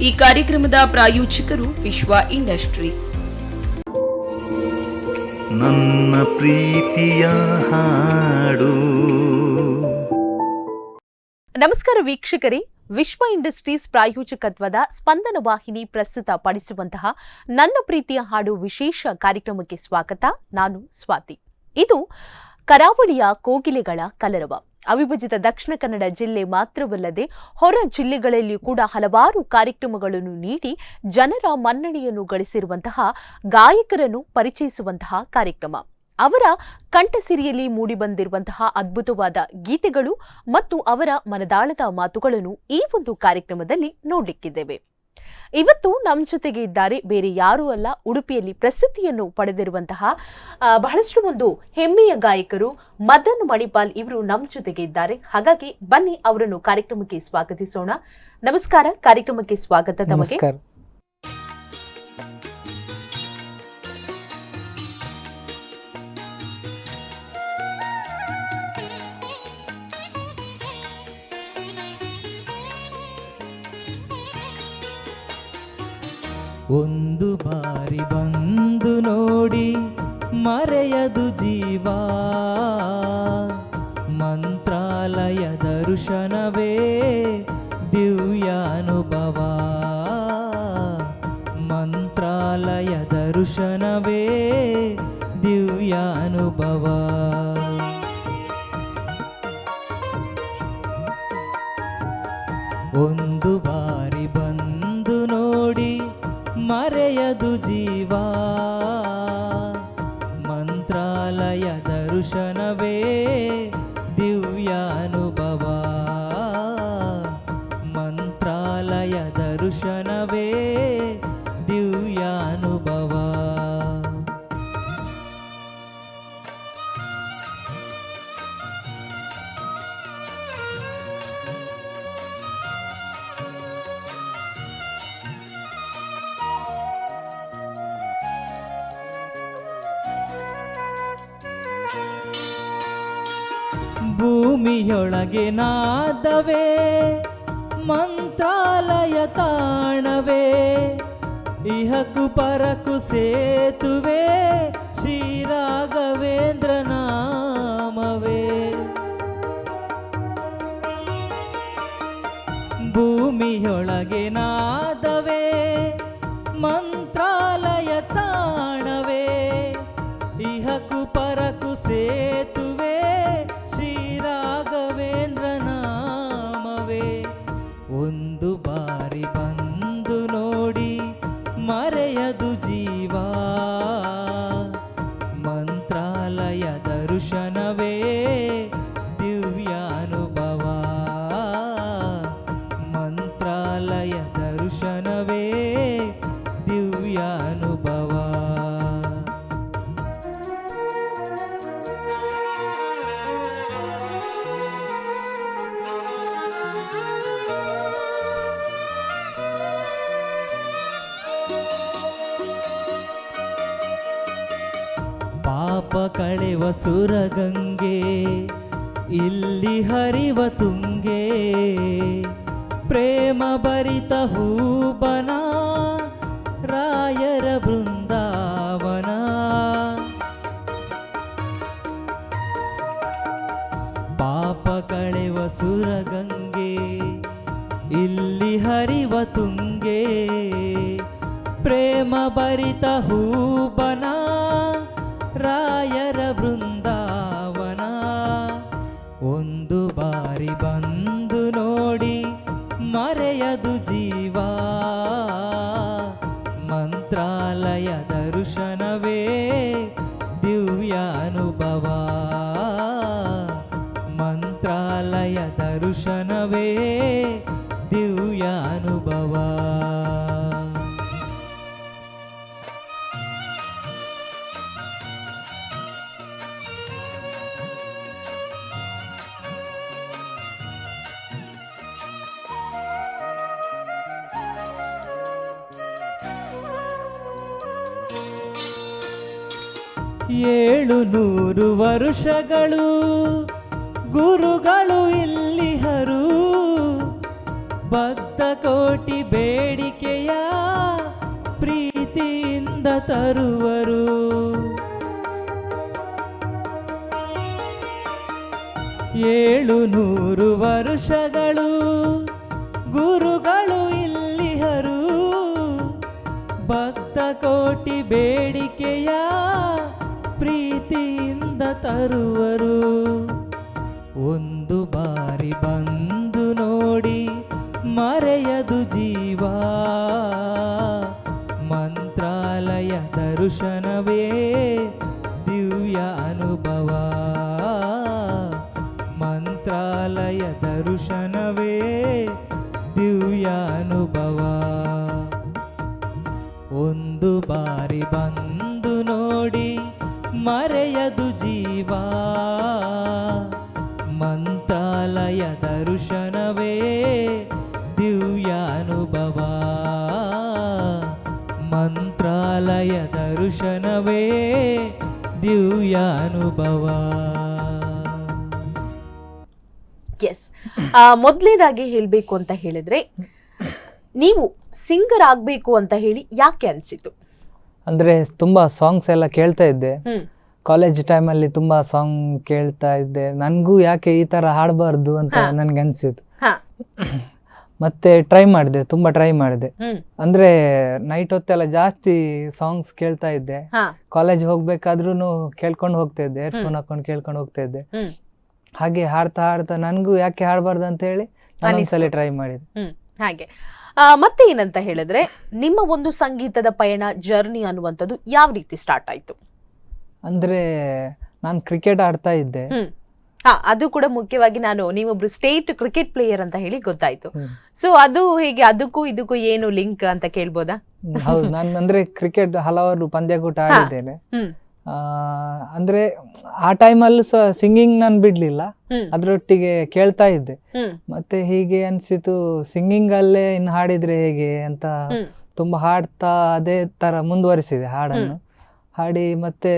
ಈ ಕಾರ್ಯಕ್ರಮದ ಪ್ರಾಯೋಜಕರು ವಿಶ್ವ ಇಂಡಸ್ಟ್ರೀಸ್. ನನ್ನ ಪ್ರೀತಿಯ ಹಾಡು. ನಮಸ್ಕಾರ ವೀಕ್ಷಕರೇ, ವಿಶ್ವ ಇಂಡಸ್ಟ್ರೀಸ್ ಪ್ರಾಯೋಜಕತ್ವದ ಸ್ಪಂದನ ವಾಹಿನಿ ಪ್ರಸ್ತುತ ಪಡಿಸುವಂತಹ ನನ್ನ ಪ್ರೀತಿಯ ಹಾಡು ವಿಶೇಷ ಕಾರ್ಯಕ್ರಮಕ್ಕೆ ಸ್ವಾಗತ. ನಾನು ಸ್ವಾತಿ. ಇದು ಕರಾವಳಿಯ ಕೋಗಿಲೆಗಳ ಕಲರವ. ಅವಿಭಜಿತ ದಕ್ಷಿಣ ಕನ್ನಡ ಜಿಲ್ಲೆ ಮಾತ್ರವಲ್ಲದೆ ಹೊರ ಜಿಲ್ಲೆಗಳಲ್ಲಿಯೂ ಕೂಡ ಹಲವಾರು ಕಾರ್ಯಕ್ರಮಗಳನ್ನು ನೀಡಿ ಜನರ ಮನ್ನಣೆಯನ್ನು ಗಳಿಸಿರುವಂತಹ ಗಾಯಕರನ್ನು ಪರಿಚಯಿಸುವಂತಹ ಕಾರ್ಯಕ್ರಮ. ಅವರ ಕಂಠಸಿರಿಯಲ್ಲಿ ಮೂಡಿಬಂದಿರುವಂತಹ ಅದ್ಭುತವಾದ ಗೀತೆಗಳು ಮತ್ತು ಅವರ ಮನದಾಳದ ಮಾತುಗಳನ್ನು ಈ ಒಂದು ಕಾರ್ಯಕ್ರಮದಲ್ಲಿ ನೋಡಲಿಕ್ಕಿದ್ದೇವೆ. ಇವತ್ತು ನಮ್ಮ ಜೊತೆಗೆ ಇದ್ದಾರೆ ಬೇರೆ ಯಾರೂ ಅಲ್ಲ, ಉಡುಪಿಯಲ್ಲಿ ಪ್ರಸಿದ್ಧಿಯನ್ನು ಪಡೆದಿರುವಂತಹ ಬಹಳಷ್ಟು ಒಂದು ಹೆಮ್ಮೆಯ ಗಾಯಕರು ಮದನ್ ಮಣಿಪಾಲ್. ಇವರು ನಮ್ಮ ಜೊತೆಗೆ ಇದ್ದಾರೆ. ಹಾಗಾಗಿ ಬನ್ನಿ ಅವರನ್ನು ಕಾರ್ಯಕ್ರಮಕ್ಕೆ ಸ್ವಾಗತಿಸೋಣ. ನಮಸ್ಕಾರ, ಕಾರ್ಯಕ್ರಮಕ್ಕೆ ಸ್ವಾಗತ ತಮಗೆ. ಒಂದು ಬಾರಿ ಬಂದು ನೋಡಿ ಮರೆಯದು ಜೀವ, ಮಂತ್ರಾಲಯ ದರ್ಶನವೇ ದಿವ್ಯಾನುಭವ, ಮಂತ್ರಾಲಯ ದರ್ಶನವೇ ದಿವ್ಯಾನುಭವ. ಒಂದು ಬಾರಿ ಬಂದು ನೋಡಿ ಮರೆಯದು ಜೀವ, ಮಂತ್ರಾಲಯ ದರ್ಶನವೇ ದಿವ್ಯಾನುಭವ, ಮಂತ್ರಾಲಯ ದರ್ಶನವೇ ದಿವ್ಯಾನುಭವ. ಭೂಮಿಯೊಳಗೆ ನಾದವೇ ಮಂತ್ರಾಲಯ ತಾಣವೇ, ಇಹಕು ಪರಕು ಸೇತುವೆ ಶ್ರೀರಾಘವೇಂದ್ರ ನಾಮವೇ. ಭೂಮಿಯೊಳಗೆ ನಾದವೇ ಮಂತ್ರಾಲಯ ತಾಣವೇ, ಇಹಕು ಪರಕು ಸೇತುವೆ ಶ್ರೀರಾಘವೇಂದ್ರ ನಾಮವೇ. ಒಂದು ಬಾರಿ ಬಂದು ನೋಡಿ ಮರೆಯದು ಜೀವ, ಮಂತ್ರಾಲಯ ದರ್ಶನವೇ ದಿವ್ಯಾನುಭವ, ಮಂತ್ರಾಲಯ ದರ್ಶನವೇ ದಿವ್ಯಾನುಭವ. ಪಾಪ ಕಳೆವ ಸುರಗಂಗೆ ಇಲ್ಲಿ ಹರಿವ ತುಂಗೆ, ಪ್ರೇಮ ಭರಿತ ಹೂಬನ ರಾಯರ ಬೃಂದಾವನ. ಪಾಪ ಕಳೆವ ಸುರಗಂಗೆ ಇಲ್ಲಿ ಹರಿವ ತುಂಗೆ, ಪ್ರೇಮ ಭರಿತ ಹೂಬನ ರಾಯರ ಬೃಂದಾವನ. ಒಂದು ಬಾರಿ ಬಂದು ನೋಡಿ ಮರೆಯದು ಜೀವ, ಮಂತ್ರಾಲಯ ದರ್ಶನವೇ ದಿವ್ಯಾನುಭವ, ಮಂತ್ರಾಲಯ ದರ್ಶನವೇ ದಿವ್ಯಾನುಭವ. ಏಳುನೂರು ವರುಷಗಳು ಗುರುಗಳು ಇಲ್ಲಿಹರು, ಭಕ್ತ ಕೋಟಿ ಬೇಡಿಕೆಯ ಪ್ರೀತಿಯಿಂದ ತರುವರು. 700 ವರುಷಗಳು ಗುರುಗಳು ಇಲ್ಲಿಹರು. ಭಕ್ತ ಕೋಟಿ ಬೇಡಿಕೆಯ ಪ್ರೀತಿಯಿಂದ ತರುವರು. ಒಂದು ಬಾರಿ ಬಂದು ನೋಡಿ ಮರೆಯದು ಜೀವ. ಮಂತ್ರಾಲಯ ದರ್ಶನವೇ ದಿವ್ಯ ಅನುಭವ. ಮಂತ್ರಾಲಯ ದರ್ಶನವೇ ದಿವ್ಯ ಅನುಭವ. ಒಂದು ಬಾರಿ ಬಂದು ನೋಡಿ ಮರೆಯದು ಜೀವ. ಮಂತ್ರಾಲಯ ದರ್ಶನವೇ ದಿವ್ಯ ಅನುಭವ. ಮಂತ್ರಾಲಯ ದರ್ಶನವೇ ದಿವ್ಯ ಅನುಭವ. ಎಸ್, ಮೊದಲನೇದಾಗಿ ಹೇಳಬೇಕು ಅಂತ ಹೇಳಿದ್ರೆ, ನೀವು ಸಿಂಗರ್ ಆಗಬೇಕು ಅಂತ ಹೇಳಿ ಯಾಕೆ ಅನಿಸಿತು? ಅಂದರೆ ತುಂಬ ಸಾಂಗ್ಸ್ ಎಲ್ಲ ಕೇಳ್ತಾ ಇದ್ದೆ. ಹ್ಮ್ ಕಾಲೇಜ್ ಟೈಮಲ್ಲಿ ತುಂಬ ಸಾಂಗ್ ಕೇಳ್ತಾ ಇದ್ದೆ. ನನಗೂ ಯಾಕೆ ಈ ಥರ ಹಾಡಬಾರ್ದು ಅಂತ ನನಗೆ ಅನಿಸಿತು. ಹಾ. ಮತ್ತೆ ತುಂಬ ಟ್ರೈ ಮಾಡಿದೆ. ಹ್ಮ್ ಅಂದರೆ ನೈಟ್ ಹೊತ್ತೆಲ್ಲ ಜಾಸ್ತಿ ಸಾಂಗ್ಸ್ ಕೇಳ್ತಾ ಇದ್ದೆ. ಹಾ. ಕಾಲೇಜ್ ಹೋಗ್ಬೇಕಾದ್ರೂ ಕೇಳ್ಕೊಂಡು ಹೋಗ್ತಾ ಇದ್ದೆ, ಹೆಡ್ಫೋನ್ ಹಾಕೊಂಡು ಕೇಳ್ಕೊಂಡು ಹೋಗ್ತಾ ಇದ್ದೆ. ಹ್ಮ್ ಹಾಗೆ ಹಾಡ್ತಾ ನನಗೂ ಯಾಕೆ ಹಾಡಬಾರ್ದು ಅಂತ ಹೇಳಿ ನಾನೊಂದ್ಸಲಿ ಟ್ರೈ ಮಾಡಿದೆ. ಹಾಗೆ ಮತ್ತೆ ಏನಂತ ಹೇಳಿದ್ರೆ, ನಿಮ್ಮ ಒಂದು ಸಂಗೀತದ ಪಯಣ ಜರ್ನಿ ಅನ್ನುವಂಥದ್ದು ಯಾವ ರೀತಿ ಸ್ಟಾರ್ಟ್ ಆಯ್ತು? ಅಂದರೆ ನಾನು ಕ್ರಿಕೆಟ್ ಆಡ್ತಾ ಇದ್ದೆ. ಅದು ಕೂಡ ಮುಖ್ಯವಾಗಿ ನೀವೊಬ್ರು ಸ್ಟೇಟ್ ಕ್ರಿಕೆಟ್ ಪ್ಲೇಯರ್ ಅಂತ ಹೇಳಿ ಗೊತ್ತಾಯ್ತು. ಸೊ ಅದು ಹೇಗೆ, ಅದಕ್ಕೂ ಇದಕ್ಕೂ ಏನು ಲಿಂಕ್ ಅಂತ ಕೇಳ್ಬೋದಾ? ಹೌದು, ನಾನು ಅಂದ್ರೆ ಕ್ರಿಕೆಟ್ ಹಲವಾರು ಪಂದ್ಯಕೂಟ ಆಡಿದ್ದೇನೆ. ಅಂದ್ರೆ ಆ ಟೈಮಲ್ಲೂ ಸಹ ಸಿಂಗಿಂಗ್ ನಾನು ಬಿಡ್ಲಿಲ್ಲ, ಅದ್ರೊಟ್ಟಿಗೆ ಕೇಳ್ತಾ ಇದ್ದೆ. ಮತ್ತೆ ಹೀಗೆ ಅನ್ಸಿತು, ಸಿಂಗಿಂಗ್ ಅಲ್ಲೇ ಇನ್ನು ಹಾಡಿದ್ರೆ ಹೇಗೆ ಅಂತ ತುಂಬಾ ಹಾಡ್ತಾ ಅದೇ ತರ ಮುಂದುವರಿಸಿದೆ ಹಾಡನ್ನು. ಹಾಡಿ ಮತ್ತೆ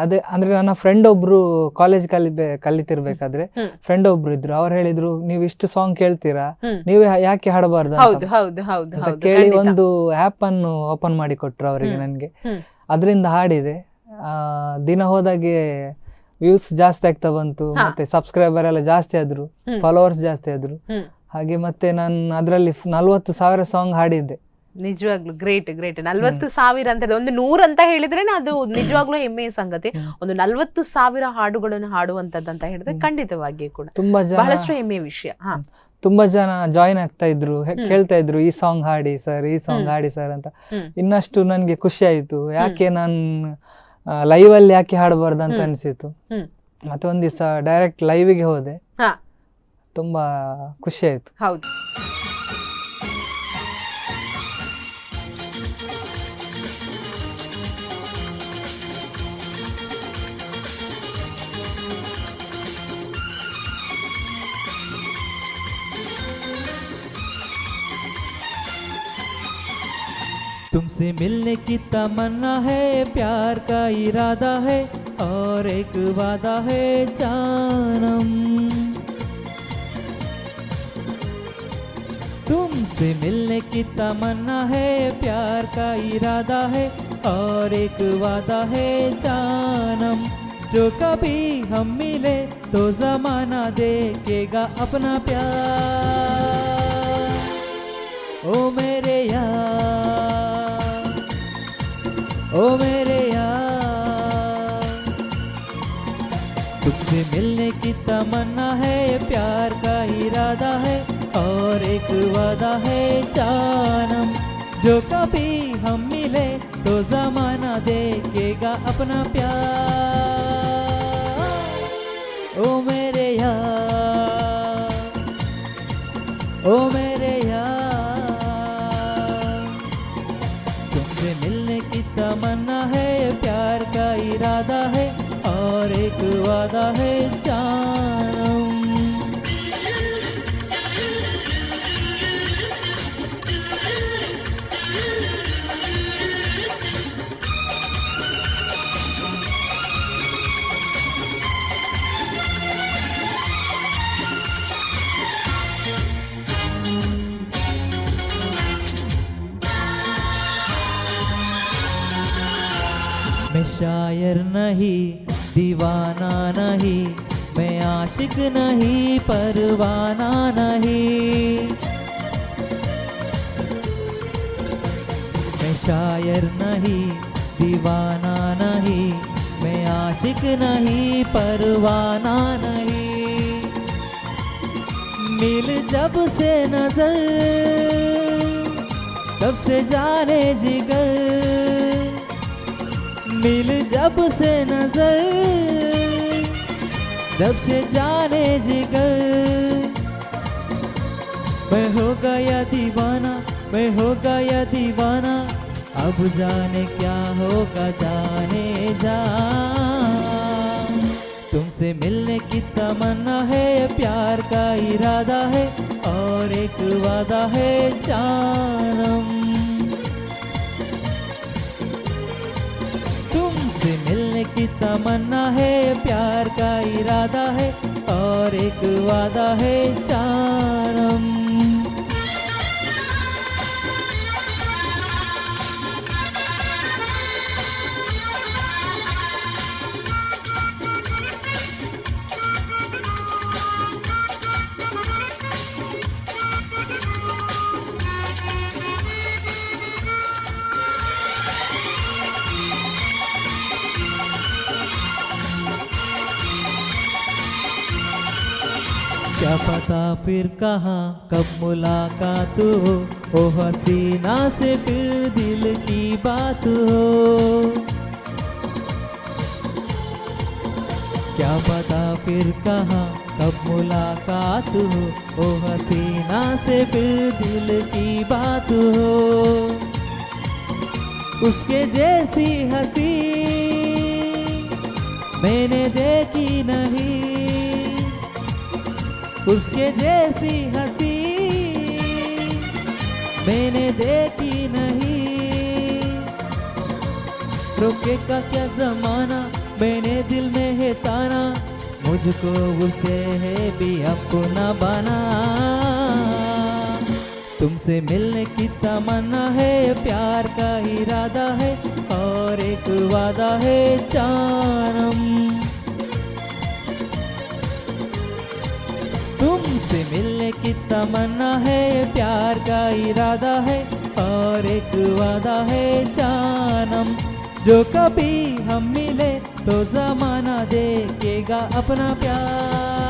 ಅದೇ ಅಂದ್ರೆ ನನ್ನ ಫ್ರೆಂಡ್ ಒಬ್ರು ಕಾಲೇಜ್ ಕಲಿತಿರ್ಬೇಕಾದ್ರೆ ಫ್ರೆಂಡ್ ಒಬ್ರು ಇದ್ರು. ಅವ್ರು ಹೇಳಿದ್ರು, ನೀವು ಇಷ್ಟು ಸಾಂಗ್ ಕೇಳ್ತೀರಾ, ನೀವೇ ಯಾಕೆ ಹಾಡಬಾರ್ದು ಅಂತ ಕೇಳಿ ಒಂದು ಆ್ಯಪ್ ಅನ್ನು ಓಪನ್ ಮಾಡಿ ಕೊಟ್ರು ಅವರಿಗೆ ನನ್ಗೆ. ಅದರಿಂದ ಹಾಡಿದೆ. ದಿನ ಹೋದಾಗೆ ವ್ಯೂಸ್ ಜಾಸ್ತಿ ಆಗ್ತಾ ಬಂತು, ಮತ್ತೆ ಸಬ್ಸ್ಕ್ರೈಬರ್ ಎಲ್ಲ ಜಾಸ್ತಿ ಆದ್ರು, ಫಾಲೋವರ್ಸ್ ಜಾಸ್ತಿ ಆದ್ರು. ಹಾಗೆ ಮತ್ತೆ ನಾನು ಅದರಲ್ಲಿ 40,000 ಸಾಂಗ್ ಹಾಡಿದ್ದೆ. ನಿಜವಾಗ್ಲು ಗ್ರೇಟ್ 40,000 ಅಂತ ಹೇಳಿದ್ರೆ, ಒಂದು 100 ಅಂತ ಹೇಳಿದ್ರೆ ಅದು ನಿಜವಾಗ್ಲೂ ಹೆಮ್ಮೆಯ ಸಂಗತಿ. ಒಂದು 40,000 ಹಾಡುಗಳನ್ನು ಹಾಡುವಂತದ್ದು ಅಂತ ಹೇಳಿದ್ರೆ ಖಂಡಿತವಾಗಿಯೂ ಕೂಡ ತುಂಬಾ ಬಹಳಷ್ಟು ಹೆಮ್ಮೆಯ ವಿಷಯ. ತುಂಬಾ ಜನ ಜಾಯಿನ್ ಆಗ್ತಾ ಇದ್ರು, ಕೇಳ್ತಾ ಇದ್ರು, ಈ ಸಾಂಗ್ ಹಾಡಿ ಸರ್, ಈ ಸಾಂಗ್ ಹಾಡಿ ಸರ್ ಅಂತ. ಇನ್ನಷ್ಟು ನನ್ಗೆ ಖುಷಿ ಆಯ್ತು, ಯಾಕೆ ನಾನು ಲೈವ್ ಅಲ್ಲಿ ಯಾಕೆ ಹಾಡಬಾರ್ದು ಅಂತ ಅನ್ಸಿತ್ತು. ಮತ್ತೆ ಒಂದ್ ದಿವಸ ಡೈರೆಕ್ಟ್ ಲೈವ್ಗೆ ಹೋದೆ, ತುಂಬಾ ಖುಷಿ ಆಯ್ತು. ಹೌದು. तुमसे मिलने की तमन्ना है, प्यार का इरादा है और एक वादा है जानम. तुमसे मिलने की तमन्ना है, प्यार का इरादा है और एक वादा है जानम. जो कभी हम मिले तो जमाना देखेगा अपना प्यार. ओ मेरे यार, ओ मेरे यार, तुझसे मिलने की तमन्ना है, प्यार का इरादा है और एक वादा है जानम. जो कभी हम मिले तो जमाना देखेगा अपना प्यार. ओ मेरे यार, ओ मेरे यार, तुमसे मिलने की तमन्ना है, प्यार का इरादा है और एक वादा है जानम. मैं शायर नहीं दीवाना नहीं, मैं आशिक नहीं परवाना नहीं। मैं शायर नहीं दीवाना नहीं, मैं आशिक नहीं परवाना नहीं। मिल जब से नजर तब से जाने जिगर, मिल जब से नजर तब से जाने जिगर। मैं हो गया दीवाना, मैं हो गया दीवाना, अब जाने क्या होगा जाने जा। तुमसे मिलने की तमन्ना है, प्यार का इरादा है और एक वादा है जानम। तुमसे मिलने की तमन्ना है, प्यार का इरादा है और एक वादा है जानम। क्या पता फिर कहाँ कब मुलाकात हो, ओ हसीना से फिर दिल की बात हो। क्या पता फिर कहाँ कब मुलाकात हो, ओ हसीना से फिर दिल की बात हो। उसके जैसी हंसी मैंने देखी नहीं, उसके जैसी हंसी मैंने देखी नहीं। रोकेगा क्या जमाना, मैंने दिल में है ताना, मुझको उसे है भी अपना बना। तुमसे मिलने की तमन्ना है, प्यार का इरादा है और एक वादा है जानम। तुमसे मिलने की तमन्ना है, प्यार का इरादा है और एक वादा है जानम। जो कभी हम मिले तो जमाना देखेगा अपना प्यार।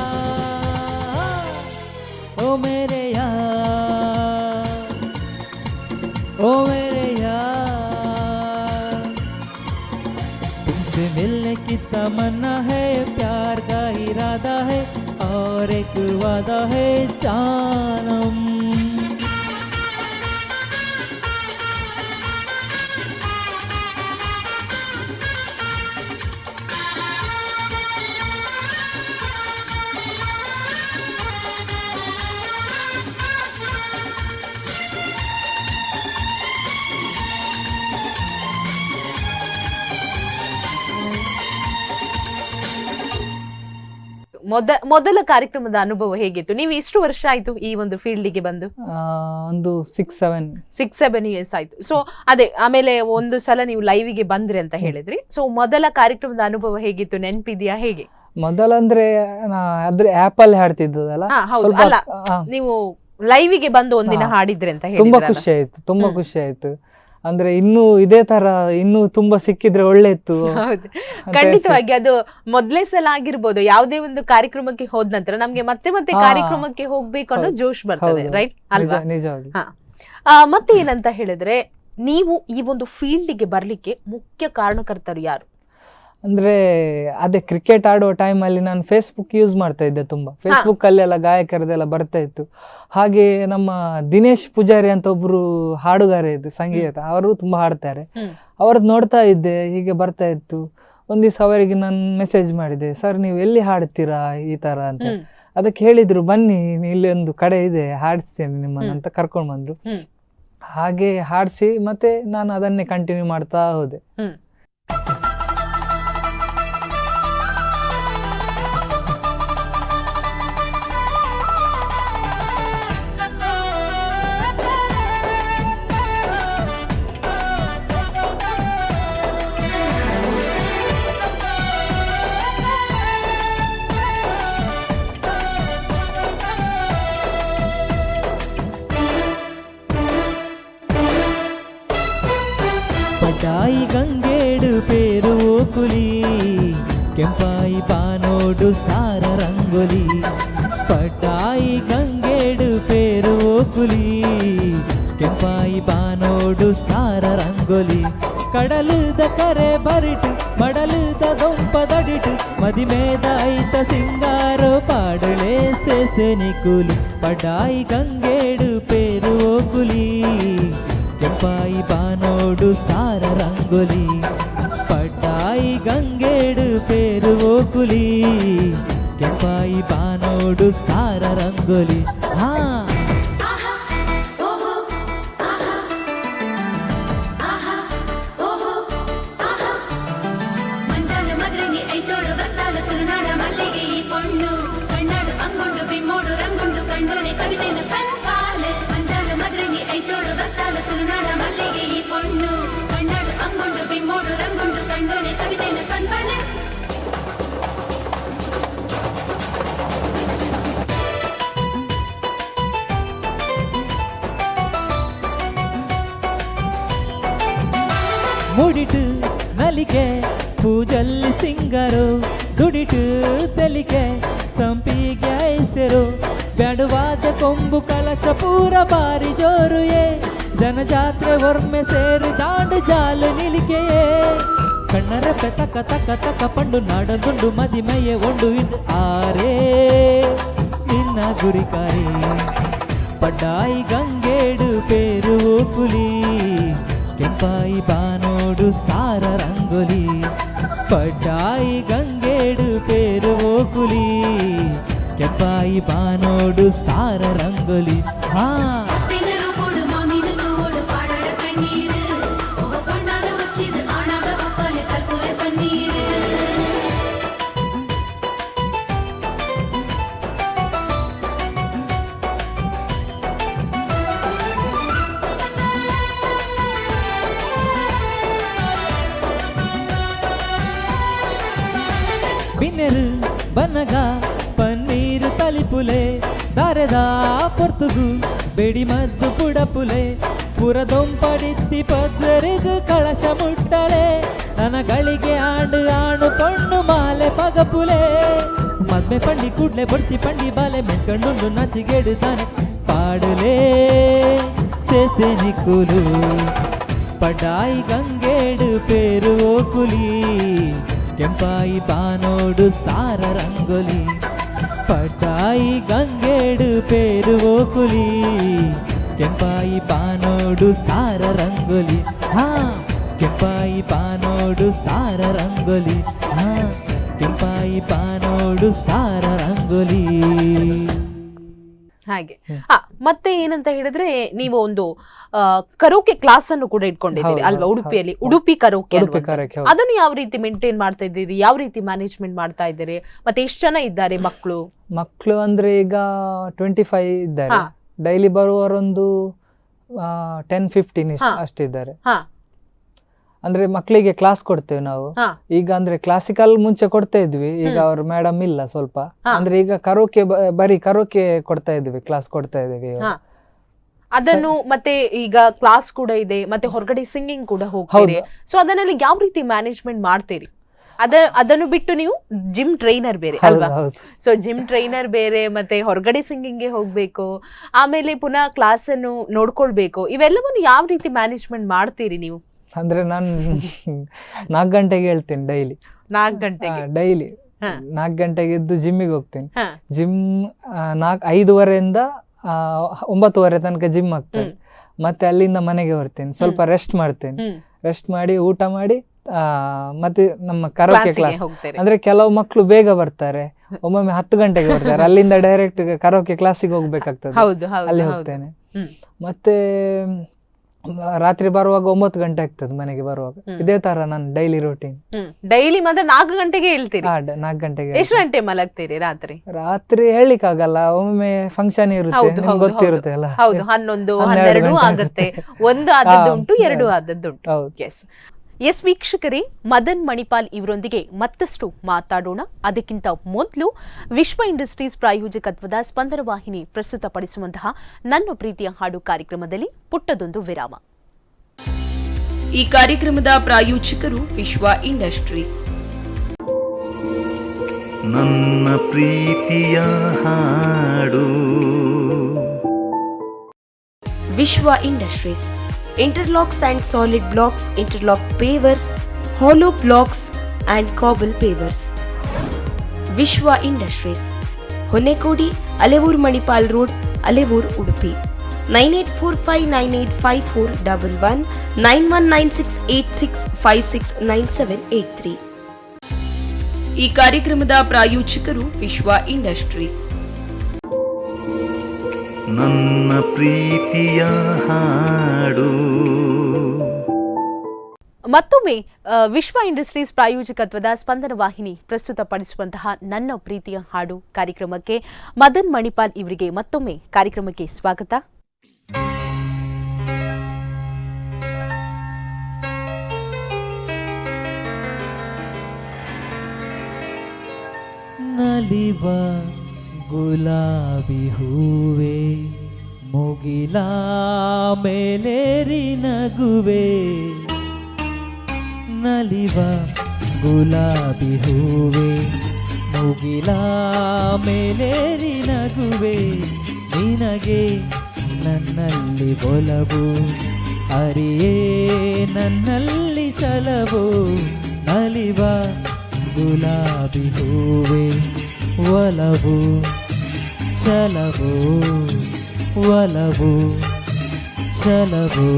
ओ मेरे यार, ओ मेरे यार। तुमसे मिलने की तमन्ना है, प्यार का इरादा है और एक वादा है जानम। ಮೊದಲ ಕಾರ್ಯಕ್ರಮದ ಅನುಭವ ಹೇಗಿತ್ತು? ನೀವು ಎಷ್ಟು ವರ್ಷ ಆಯ್ತು ಈ ಒಂದು ಫೀಲ್ಡಿಗೆ ಬಂದು? ಒಂದು 6-7 ಇಯರ್ಸ್ ಆಯ್ತು. ಸೊ ಅದೇ ಆಮೇಲೆ ಒಂದು ಸಲ ನೀವು ಲೈವ್ಗೆ ಬಂದ್ರಿ ಅಂತ ಹೇಳಿದ್ರಿ. ಸೊ ಮೊದಲ ಕಾರ್ಯಕ್ರಮದ ಅನುಭವ ಹೇಗಿತ್ತು, ನೆನಪಿದ್ಯಾ ಹೇಗೆ? ಮೊದಲಂದ್ರೆ ಅದ್ರ ಆಪ್ ಅಲ್ಲಿ ಹಾಡ್ತಿದ್ದಲ್ಲ, ಹೌದು. ಅಲ್ಲ, ನೀವು ಲೈವ್ಗೆ ಬಂದು ಒಂದಿನ ಹಾಡಿದ್ರಿ ಅಂತ ತುಂಬಾ ಹೇಳಿದ್ರಲ್ಲ. ತುಂಬಾ ಖುಷಿ ಆಯ್ತು. ಅಂದ್ರೆ ಇನ್ನು ಇದೇ ತರ ಇನ್ನು ತುಂಬಾ ಸಿಕ್ಕಿದ್ರೆ ಒಳ್ಳೆ ಇತ್ತು. ಹೌದು, ಖಂಡಿತವಾಗಿ. ಅದು ಮೊದಲೇ ಸಲ ಆಗಿರ್ಬೋದು. ಯಾವುದೇ ಒಂದು ಕಾರ್ಯಕ್ರಮಕ್ಕೆ ಹೋದ ನಂತರ ನಮ್ಗೆ ಮತ್ತೆ ಮತ್ತೆ ಕಾರ್ಯಕ್ರಮಕ್ಕೆ ಹೋಗ್ಬೇಕು ಅನ್ನೋ ಜೋಶ್ ಬರ್ತದೆ, ರೈಟ್ ಅಲ್ವಾ? ನಿಜವಾಗಿ. ಮತ್ತೆ ಏನಂತ ಹೇಳಿದ್ರೆ, ನೀವು ಈ ಒಂದು ಫೀಲ್ಡ್ಗೆ ಬರ್ಲಿಕ್ಕೆ ಮುಖ್ಯ ಕಾರಣಕರ್ತರು ಯಾರು? ಅಂದ್ರೆ ಅದೇ ಕ್ರಿಕೆಟ್ ಆಡುವ ಟೈಮಲ್ಲಿ ನಾನು ಫೇಸ್ಬುಕ್ ಯೂಸ್ ಮಾಡ್ತಾ ಇದ್ದೆ ತುಂಬಾ. ಫೇಸ್ಬುಕ್ ಅಲ್ಲಿ ಎಲ್ಲ ಗಾಯಕರದೆಲ್ಲ ಬರ್ತಾ ಇತ್ತು. ಹಾಗೆ ನಮ್ಮ ದಿನೇಶ್ ಪೂಜಾರಿ ಅಂತ ಒಬ್ರು ಹಾಡುಗಾರ ಇದ್ರು, ಸಂಗೀತ, ಅವರು ತುಂಬಾ ಹಾಡ್ತಾರೆ. ಅವ್ರದ್ದು ನೋಡ್ತಾ ಇದ್ದೆ, ಹೀಗೆ ಬರ್ತಾ ಇತ್ತು. ಒಂದ್ ದಿವಸ ಅವರಿಗೆ ನಾನು ಮೆಸೇಜ್ ಮಾಡಿದೆ, ಸರ್ ನೀವು ಎಲ್ಲಿ ಹಾಡ್ತೀರಾ ಈ ತರ ಅಂತ. ಅದಕ್ಕೆ ಹೇಳಿದ್ರು, ಬನ್ನಿ ಇಲ್ಲಿ ಒಂದು ಕಡೆ ಇದೆ ಹಾಡಿಸ್ತೇನೆ ನಿಮ್ಮನ್ನ ಅಂತ ಕರ್ಕೊಂಡ್ ಬಂದ್ರು. ಹಾಗೆ ಹಾಡಿಸಿ ಮತ್ತೆ ನಾನು ಅದನ್ನೇ ಕಂಟಿನ್ಯೂ ಮಾಡ್ತಾ ಹೋದೆ. ಪಟಾಯಿ ಗಂಗೇಡು ಪೇರು ಓಕುಲಿ ಕೆಂಪಾಯಿ ಬಾನೋಡು ಸಾರ ರಂಗೋಲಿ ಪಟಾಯಿ ಗಂಗೇಡು ಪೇರು ಓಕುಲಿ ಕೆಂಪಾಯಿ ಬಾನೋಡು ಸಾರ ರಂಗೋಲಿ ಕಡಲುದ ಕರೆ ಬರಿಟು ಮಡಲುದ ದೊಂಪದಡಿಟು ಮದಿಮೇದ ಐತ ಸಿಂಗಾರೋ ಪಾಡಳೆ ಸೇಸೆ ನಿಕುಲು ಪಟಾಯಿ ಗಂಗೇಡು ಪೇರು ಓಕುಲಿ ಕೆಂಪಾಯಿ ಬಾನೋಡು ಸಾರ ರಂಗೋಲಿ ಪಟಾಯಿ ಗಂಗೇಡು ಪೇರು ಓಕುಲಿ ಕೆಂಪಾಯಿ ಬಾನೋಡು ಸಾರ ರಂಗೋಲಿ ಹಾ ಮುಡಿಟು ನಲಿಕೆ ಪೂಜಲ್ಲಿ ಸಿಂಗರು ದುಡಿಟು ತೆಲಿಕೆ ಸಂಪಿಗೆ ಐಸೆರು ಬೆಡುವಾದ ಕೊಂಬು ಕಲಶ ಪೂರ ಬಾರಿ ಜೋರುಯೇ ಜನಜಾತ್ರೆ ಒರ್ಮೆ ಸೇರಿ ದಾಂಡು ಜಾಲು ನಿಲಿಕೆಯೇ ಕಣ್ಣರ ತಕ ತಕ ತಕ ಪಂಡು ನಾಡದುಂಡು ಮದಿಮೆಯೇ ಒಂದು ಇಂದು ಆರೇ ನಿನ್ನ ಗುರಿಕಾರಿ ಪಡ್ಡಾಯಿ ಗಂಗೇಡು ಪೇರು ಓಕುಲಿ ಕೆಂಪಾಯಿ ಬಾನೋಡು ಸಾರ ರಂಗೋಲಿ ಪಡ್ಡಾಯಿ ಗಂಗೇಡು ಪೇರು ಓಕುಲಿ ಕೆಂಪಾಯಿ ಬಾನೋಡು ಸಾರ ರಂಗೋಲಿ ಹಾ ಬಿನ್ನೆರು ಬನಗ ಪನ್ನೀರು ತಲಿಪುಲೆ ದಾರೆದ ಪೊರ್ತುಗು ಬೆಡಿ ಮದ್ದು ಪುಡಪುಲೆ ಪುರದೊಂಪಡಿತ್ತಿ ಪದ್ವರಿಗು ಕಳಶ ಮುಟ್ಟಳೆ ನನಗಳಿಗೆ ಆಂಡು ಆಣು ಪಣ್ಣು ಮಾಲೆ ಪಗಪುಲೆ ಮದ್ಮೆ ಪಂಡಿ ಕೂಡ್ಲೆ ಬಡ್ಚಿ ಪಂಡಿ ಬಾಲೆ ಮೆಟ್ಕಂಡು ನಚಿಗೇಡು ತಾನೆ ಪಾಡುಲೇ ಸೇಸೆ ನಿಕ್ಕುಲು ಪಡ್ಡಾಯಿ ಗಂಗೇಡು ಪೇರು ಓಕುಲಿ ಕೆಂಪಾಯಿ ಬಾನೋಡು ಸಾರ ರಂಗೋಲಿ ಪಟಾಯಿ ಗಂಗೇಡು ಪೇರು ಓಕುಲಿ ಕೆಂಪಾಯಿ ಬಾನೋಡು ಸಾರ ರಂಗೋಲಿ ಹಾ ಕೆಂಪಾಯಿ ಬಾನೋಡು ಸಾರ ರಂಗೋಲಿ ಹಾ ಕೆಂಪಾಯಿ ಬಾನೋಡು ಸಾರ ರಂಗೋಲಿ ಹಾಗೆ ಮತ್ತೆ ಏನಂತ ಹೇಳಿದ್ರೆ ನೀವು ಒಂದು ಕರೋಕೆ ಕ್ಲಾಸ್ ಅನ್ನು ಕೂಡ ಇಟ್ಕೊಂಡಿದ್ದೀರಿ ಅಲ್ವಾ ಉಡುಪಿಯಲ್ಲಿ ಉಡುಪಿ ಕರೋಕೆ ಅದನ್ನು ಯಾವ ರೀತಿ ಮೇಂಟೈನ್ ಮಾಡ್ತಾ ಇದ್ದೀರಿ ಯಾವ ರೀತಿ ಮ್ಯಾನೇಜ್ಮೆಂಟ್ ಮಾಡ್ತಾ ಇದ್ದೀರಿ ಮತ್ತೆ ಎಷ್ಟು ಜನ ಇದ್ದಾರೆ ಮಕ್ಕಳು ಅಂದ್ರೆ ಈಗ 25 ಇದ್ದಾರೆ ಡೈಲಿ ಬರುವವರೊಂದು 10-15 ಅಷ್ಟಿದ್ದಾರೆ ಅಂದ್ರೆ ಮಕ್ಕಳಿಗೆ ಕ್ಲಾಸ್ ಕೊಡ್ತೇವೆ ನಾವು ಈಗ ಅಂದ್ರೆ ಕ್ಲಾಸಿಕಲ್ ಮುಂಚೆ ಕೊಡ್ತಾ ಇದ್ವಿ ಈಗ ಅವ್ರ ಮೇಡಮ್ ಇಲ್ಲ ಸ್ವಲ್ಪ ಅಂದ್ರೆ ಈಗ ಕರೋಕೆ ಬರೀ ಕರೋಕೆ ಕೊಡ್ತಾ ಇದ್ವಿ ಕ್ಲಾಸ್ ಕೊಡ್ತಾ ಇದೀವಿ ಅದನ್ನು ಮತ್ತೆ ಈಗ ಕ್ಲಾಸ್ ಕೂಡ ಇದೆ ಮತ್ತೆ ಹೊರಗಡೆ ಸಿಂಗಿಂಗ್ ಕೂಡ ಹೋಗ್ತೀರಿ ಸೊ ಅದನ್ನೆಲ್ಲ ಯಾವ ರೀತಿ ಮ್ಯಾನೇಜ್ಮೆಂಟ್ ಮಾಡ್ತೀರಿ ಅದನ್ನು ಬಿಟ್ಟು ನೀವು ಜಿಮ್ ಟ್ರೈನರ್ ಬೇರೆ ಅಲ್ವಾ ಸೊ ಜಿಮ್ ಟ್ರೈನರ್ ಬೇರೆ ಮತ್ತೆ ಹೊರಗಡೆ ಸಿಂಗಿಂಗ್ ಗೆ ಹೋಗ್ಬೇಕು ಆಮೇಲೆ ಪುನಃ ಕ್ಲಾಸ್ ಅನ್ನು ನೋಡ್ಕೊಳ್ಬೇಕು ಇವೆಲ್ಲವನ್ನು ಯಾವ ರೀತಿ ಮ್ಯಾನೇಜ್ಮೆಂಟ್ ಮಾಡ್ತೀರಿ ನೀವು ಅಂದ್ರೆ ನಾನು 4 ಗಂಟೆಗೆ ಹೇಳ್ತೇನೆ ಡೈಲಿ 4 ಗಂಟೆಗೆ ಡೈಲಿ 4 ಗಂಟೆಗೆ ಎದ್ದು ಜಿಮ್ಮಿಗೆ ಹೋಗ್ತೇನೆ ಜಿಮ್ 5:30 9:30 ತನಕ ಜಿಮ್ ಆಗ್ತದೆ ಮತ್ತೆ ಅಲ್ಲಿಂದ ಮನೆಗೆ ಬರ್ತೇನೆ ಸ್ವಲ್ಪ ರೆಸ್ಟ್ ಮಾಡ್ತೇನೆ ರೆಸ್ಟ್ ಮಾಡಿ ಊಟ ಮಾಡಿ ಮತ್ತೆ ನಮ್ಮ ಕರೋಕೆ ಕ್ಲಾಸ್ ಅಂದ್ರೆ ಕೆಲವು ಮಕ್ಕಳು ಬೇಗ ಬರ್ತಾರೆ ಒಮ್ಮೊಮ್ಮೆ 10 ಗಂಟೆಗೆ ಬರ್ತಾರೆ ಅಲ್ಲಿಂದ ಡೈರೆಕ್ಟ್ ಕರೋಕೆ ಕ್ಲಾಸಿಗೆ ಹೋಗ್ಬೇಕಾಗ್ತದೆ ಅಲ್ಲಿ ಹೋಗ್ತೇನೆ ಮತ್ತೆ ರಾತ್ರಿ ಬರುವಾಗ 9 ಗಂಟೆ ಆಗ್ತದೆ ಮನೆಗೆ ಬರುವಾಗ ಇದೇ ತರ ನಾನು ಡೈಲಿ ರೂಟೀನ್ ಡೈಲಿ ಮಾತ್ರ 4 ಗಂಟೆಗೆ ಹೇಳ್ತೀರಿ 4 ಗಂಟೆಗೆ ಎಷ್ಟು ಗಂಟೆ ಮಲಗ್ತೀರಿ ರಾತ್ರಿ ಹೇಳಿಕ್ ಆಗಲ್ಲ ಒಮ್ಮೆ ಫಂಕ್ಷನ್ ಇರುತ್ತೆ ಗೊತ್ತಿರುತ್ತೆ ಅಲ್ಲ ಹೌದು 11 12 ಆಗುತ್ತೆ ಒಂದು ಆದದ್ದುಂಟು 2 ಆದದ್ದುಂಟು ಎಸ್ ವೀಕ್ಷಕರೇ ಮದನ್ ಮಣಿಪಾಲ್ ಇವರೊಂದಿಗೆ ಮತ್ತಷ್ಟು ಮಾತಾಡೋಣ ಅದಕ್ಕಿಂತ ಮೊದಲು ವಿಶ್ವ ಇಂಡಸ್ಟ್ರೀಸ್ ಪ್ರಾಯೋಜಕತ್ವದ ಸ್ಪಂದನ ವಾಹಿನಿ ಪ್ರಸ್ತುತಪಡಿಸುವಂತಹ ನನ್ನ ಪ್ರೀತಿಯ ಹಾಡು ಕಾರ್ಯಕ್ರಮದಲ್ಲಿ ಪುಟ್ಟದೊಂದು ವಿರಾಮ ಈ ಕಾರ್ಯಕ್ರಮದ ಪ್ರಾಯೋಜಕರು ವಿಶ್ವ ಇಂಡಸ್ಟ್ರೀಸ್. ನನ್ನ ಪ್ರೀತಿಯ ಹಾಡು. Vishwa Industries interlocks and solid blocks, interlock pavers, hollow blocks and cobble pavers. Vishwa Industries Honnekodi, Alevoor Manipal road, Alevoor, Udupi. 9845985411 919686569783. ಈ ಕಾರ್ಯಕ್ರಮದ ಪ್ರಾಯೋಜಕರು ವಿಶ್ವ ಇಂಡಸ್ಟ್ರೀಸ್. ನನ್ನ ಪ್ರೀತಿಯ ಹಾಡು. ಮತ್ತೊಮ್ಮೆ ವಿಶ್ವ ಇಂಡಸ್ಟ್ರೀಸ್ ಪ್ರಾಯೋಜಕತ್ವದ ಸ್ಪಂದನ ವಾಹಿನಿ ಪ್ರಸ್ತುತಪಡಿಸುವಂತಹ ನನ್ನ ಪ್ರೀತಿಯ ಹಾಡು ಕಾರ್ಯಕ್ರಮಕ್ಕೆ ಮದನ್ ಮಣಿಪಾಲ್ ಇವರಿಗೆ ಮತ್ತೊಮ್ಮೆ ಕಾರ್ಯಕ್ರಮಕ್ಕೆ ಸ್ವಾಗತ. ನಲಿವ ಗುಲಾಬಿ ಹೂವೆ ಮುಗಿಲ ಮೇಲೇರಿ ನಗುವೆ, ನಲಿವ ಗುಲಾಬಿ ಹೂವೆ ಮುಗಿಲ ಮೇಲೇರಿ ನಗುವೆ, ನಿನಗೆ ನನ್ನಲ್ಲಿ ಒಲವು ಅರಿಯೇ ನನ್ನಲ್ಲಿ ಛಲವು, ನಲಿವ ಗುಲಾಬಿ ಹೂವೆ ಒಲವು ಛಲವು, ಒಲವು ಛಲವು.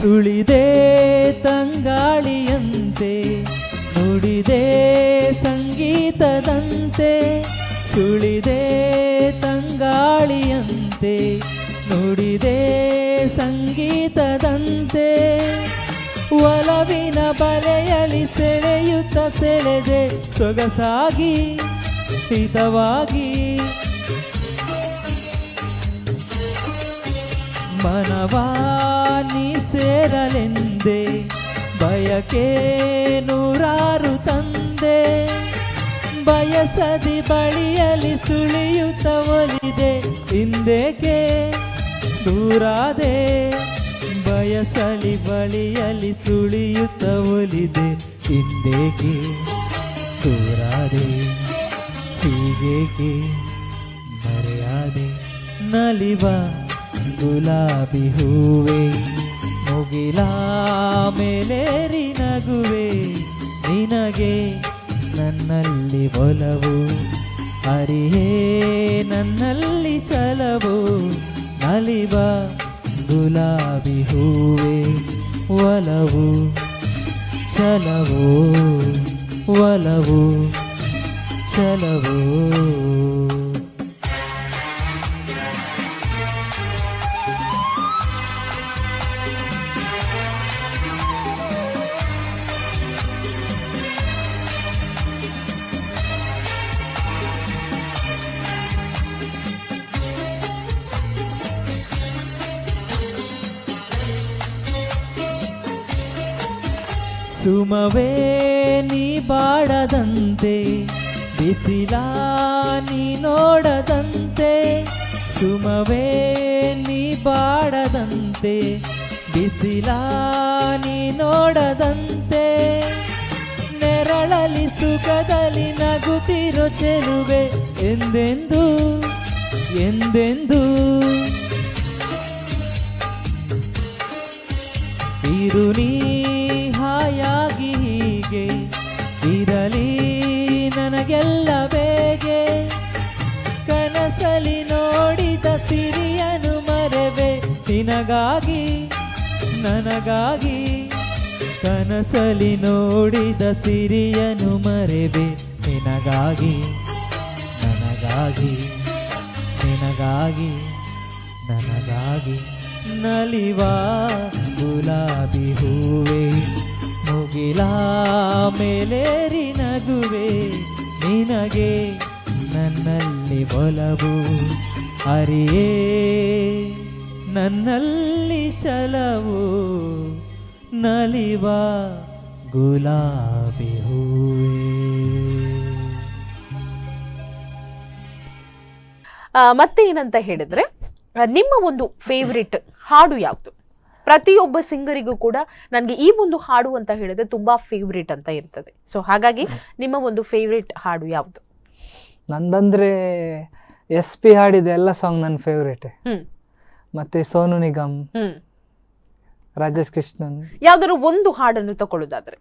ಸುಳಿದೆ ತಂಗಾಳಿಯಂತೆ, ನುಡಿದೆ ಸಂಗೀತದಂತೆ, ಸುಳಿದೆ ತಂಗಾಳಿಯಂತೆ, ನುಡಿದೆ ಸಂಗೀತದಂತೆ, ಒಲವಿನ ಬಲೆಯಲಿ ಸೆಳೆಯುತ್ತ ಸೆಳೆದೆ ಸೊಗಸಾಗಿ ಹಿತವಾಗಿ, ಮನವಾನಿ ಸೇರಲೆಂದೆ ಬಯಕೆ ನೂರಾರು ತಂದೆ, ಬಯಸದಿ ಬಳಿಯಲಿ ಸುಳಿಯುತ್ತ ಒಲಿದೆ ಹಿಂದೇಕೆ ದೂರಾದೆ, ಬಯಸಲಿ ಬಳಿಯಲಿ ಸುಳಿಯುತ್ತ ಒಲಿದೆ ಹಿಂದೇಕೆ ದೂರಾದೆ, ಹೀಗೇಕೆ ಮರೆಯಾದೆ, ನಲಿವ ಗುಲಾಬಿ ಹೂವೆ ಮುಗಿಲ ಮೇಲೇರಿ ನಗುವೆ, ನಿನಗೆ ನನ್ನಲ್ಲಿ ಒಲವು ಅರಿಯೇ ನನ್ನಲ್ಲಿ ಛಲವು, ನಲಿವ ಗುಲಾಬಿ ಹೂವೆ ಒಲವು ಛಲವು, ಒಲವು ಛಲವು. ಸುಮವೇ ನೀ ಬಾಡದಂತೆ, ಬಿಸಿಲ ನೀ ನೋಡದಂತೆ, ಸುಮವೇ ನೀ ಬಾಡದಂತೆ, ಬಿಸಿಲ ನೀ ನೋಡದಂತೆ, ನೆರಳಲಿ ಸುಖದಲ್ಲಿ ನಗುತ್ತಿರೋ ಚೆಲುವೆ ಎಂದೆಂದು ಎಂದೆಂದು, ಇರು ನೀ ಹಾಯಾಗಿ ಹೀಗೆ ಇರಲಿ ನನಗೆಲ್ಲ ಬೇಗೆ, ಕನಸಲಿ ನೋಡಿದ ಸಿರಿಯನು ಮರೆವೆ ನಿನಗಾಗಿ ನನಗಾಗಿ, ಕನಸಲಿ ನೋಡಿದ ಸಿರಿಯನು ಮರೆವೆ ನಿನಗಾಗಿ ನನಗಾಗಿ, ನಿನಗಾಗಿ ನನಗಾಗಿ, ನಲಿವ ಗುಲಾಬಿ ಹೂವೆ ಮುಗಿಲ ಮೇಲೇರಿ ನಗುವೆ, ನಿನಗೆ ನನ್ನಲ್ಲಿ ಒಲವು ಅರಿಯೇ ನನ್ನಲ್ಲಿ ಚಲವು ನಲಿವ ಗುಲಾಬಿ ಹೂವೇ. ಮತ್ತೆ ಏನಂತ ಹೇಳಿದ್ರೆ ನಿಮ್ಮ ಒಂದು ಫೇವ್ರೆಟ್ ಹಾಡು ಯಾವುದು? ಪ್ರತಿಯೊಬ್ಬ ಸಿಂಗರಿಗೂ ಕೂಡ ನನಗೆ ಈ ಒಂದು ಹಾಡು ಅಂತ ಹೇಳಿದ್ರೆ ತುಂಬಾ ಫೇವ್ರೇಟ್ ಅಂತ ಇರ್ತದೆ. ಸೊ ಹಾಗಾಗಿ ನಿಮ್ಮ ಒಂದು ಫೇವ್ರೇಟ್ ಹಾಡು ಯಾವುದು? ನಂದಂದ್ರೆ SP ಹಾಡಿದ ಎಲ್ಲ ಸಾಂಗ್ ನನ್ನ ಫೇವ್ರೇಟ್. ಮತ್ತೆ ಸೋನು ನಿಗಮ್, ರಾಜೇಶ್ ಕೃಷ್ಣನ್. ಯಾವ್ದಾದ್ರು ಒಂದು ಹಾಡನ್ನು ತಗೊಳ್ಳೋದಾದ್ರೆ,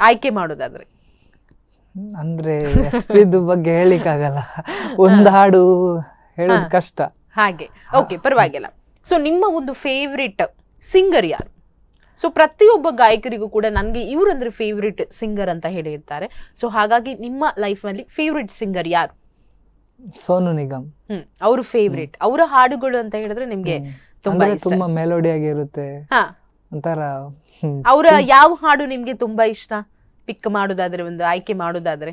ಆಯ್ಕೆ ಮಾಡೋದಾದ್ರೆ? ಅಂದ್ರೆ SP ಬಗ್ಗೆ ಹೇಳಿಕ್ಕಾಗಲ್ಲ, ಒಂದು ಹಾಡು ಹೇಳೋದು ಕಷ್ಟ. ಹಾಗೆ ಓಕೆ, ಪರವಾಗಿಲ್ಲ. ಸೊ ನಿಮ್ಮ ಒಂದು ಫೇವ್ರೇಟ್ ಸಿಂಗರ್ ಯಾರು? ಸೊ ಪ್ರತಿಯೊಬ್ಬ ಗಾಯಕರಿಗೂ ಕೂಡ ನನಗೆ ಇವರಂದ್ರೆ ಫೇವ್ರೇಟ್ ಸಿಂಗರ್ ಅಂತ ಹೇಳಿರ್ತಾರೆ. ಸೊ ಹಾಗಾಗಿ ನಿಮ್ಮ ಲೈಫ್ ನಲ್ಲಿ ಫೇವ್ರೇಟ್ ಸಿಂಗರ್ ಯಾರು? ಸೋನು ನಿಗಮ್. ಅವರು ಫೇವ್ರೇಟ್. ಅವರ ಹಾಡುಗಳು ಅಂತ ಹೇಳಿದ್ರೆ ನಿಮ್ಗೆ ತುಂಬಾ ಇಷ್ಟ? ತುಂಬಾ ಮೆಲೋಡಿ ಆಗಿರುತ್ತೆ. ಒಂಥರ. ಅವರ ಯಾವ ಹಾಡು ನಿಮ್ಗೆ ತುಂಬಾ ಇಷ್ಟ? ಪಿಕ್ ಮಾಡೋದಾದ್ರೆ, ಒಂದು ಆಯ್ಕೆ ಮಾಡೋದಾದ್ರೆ?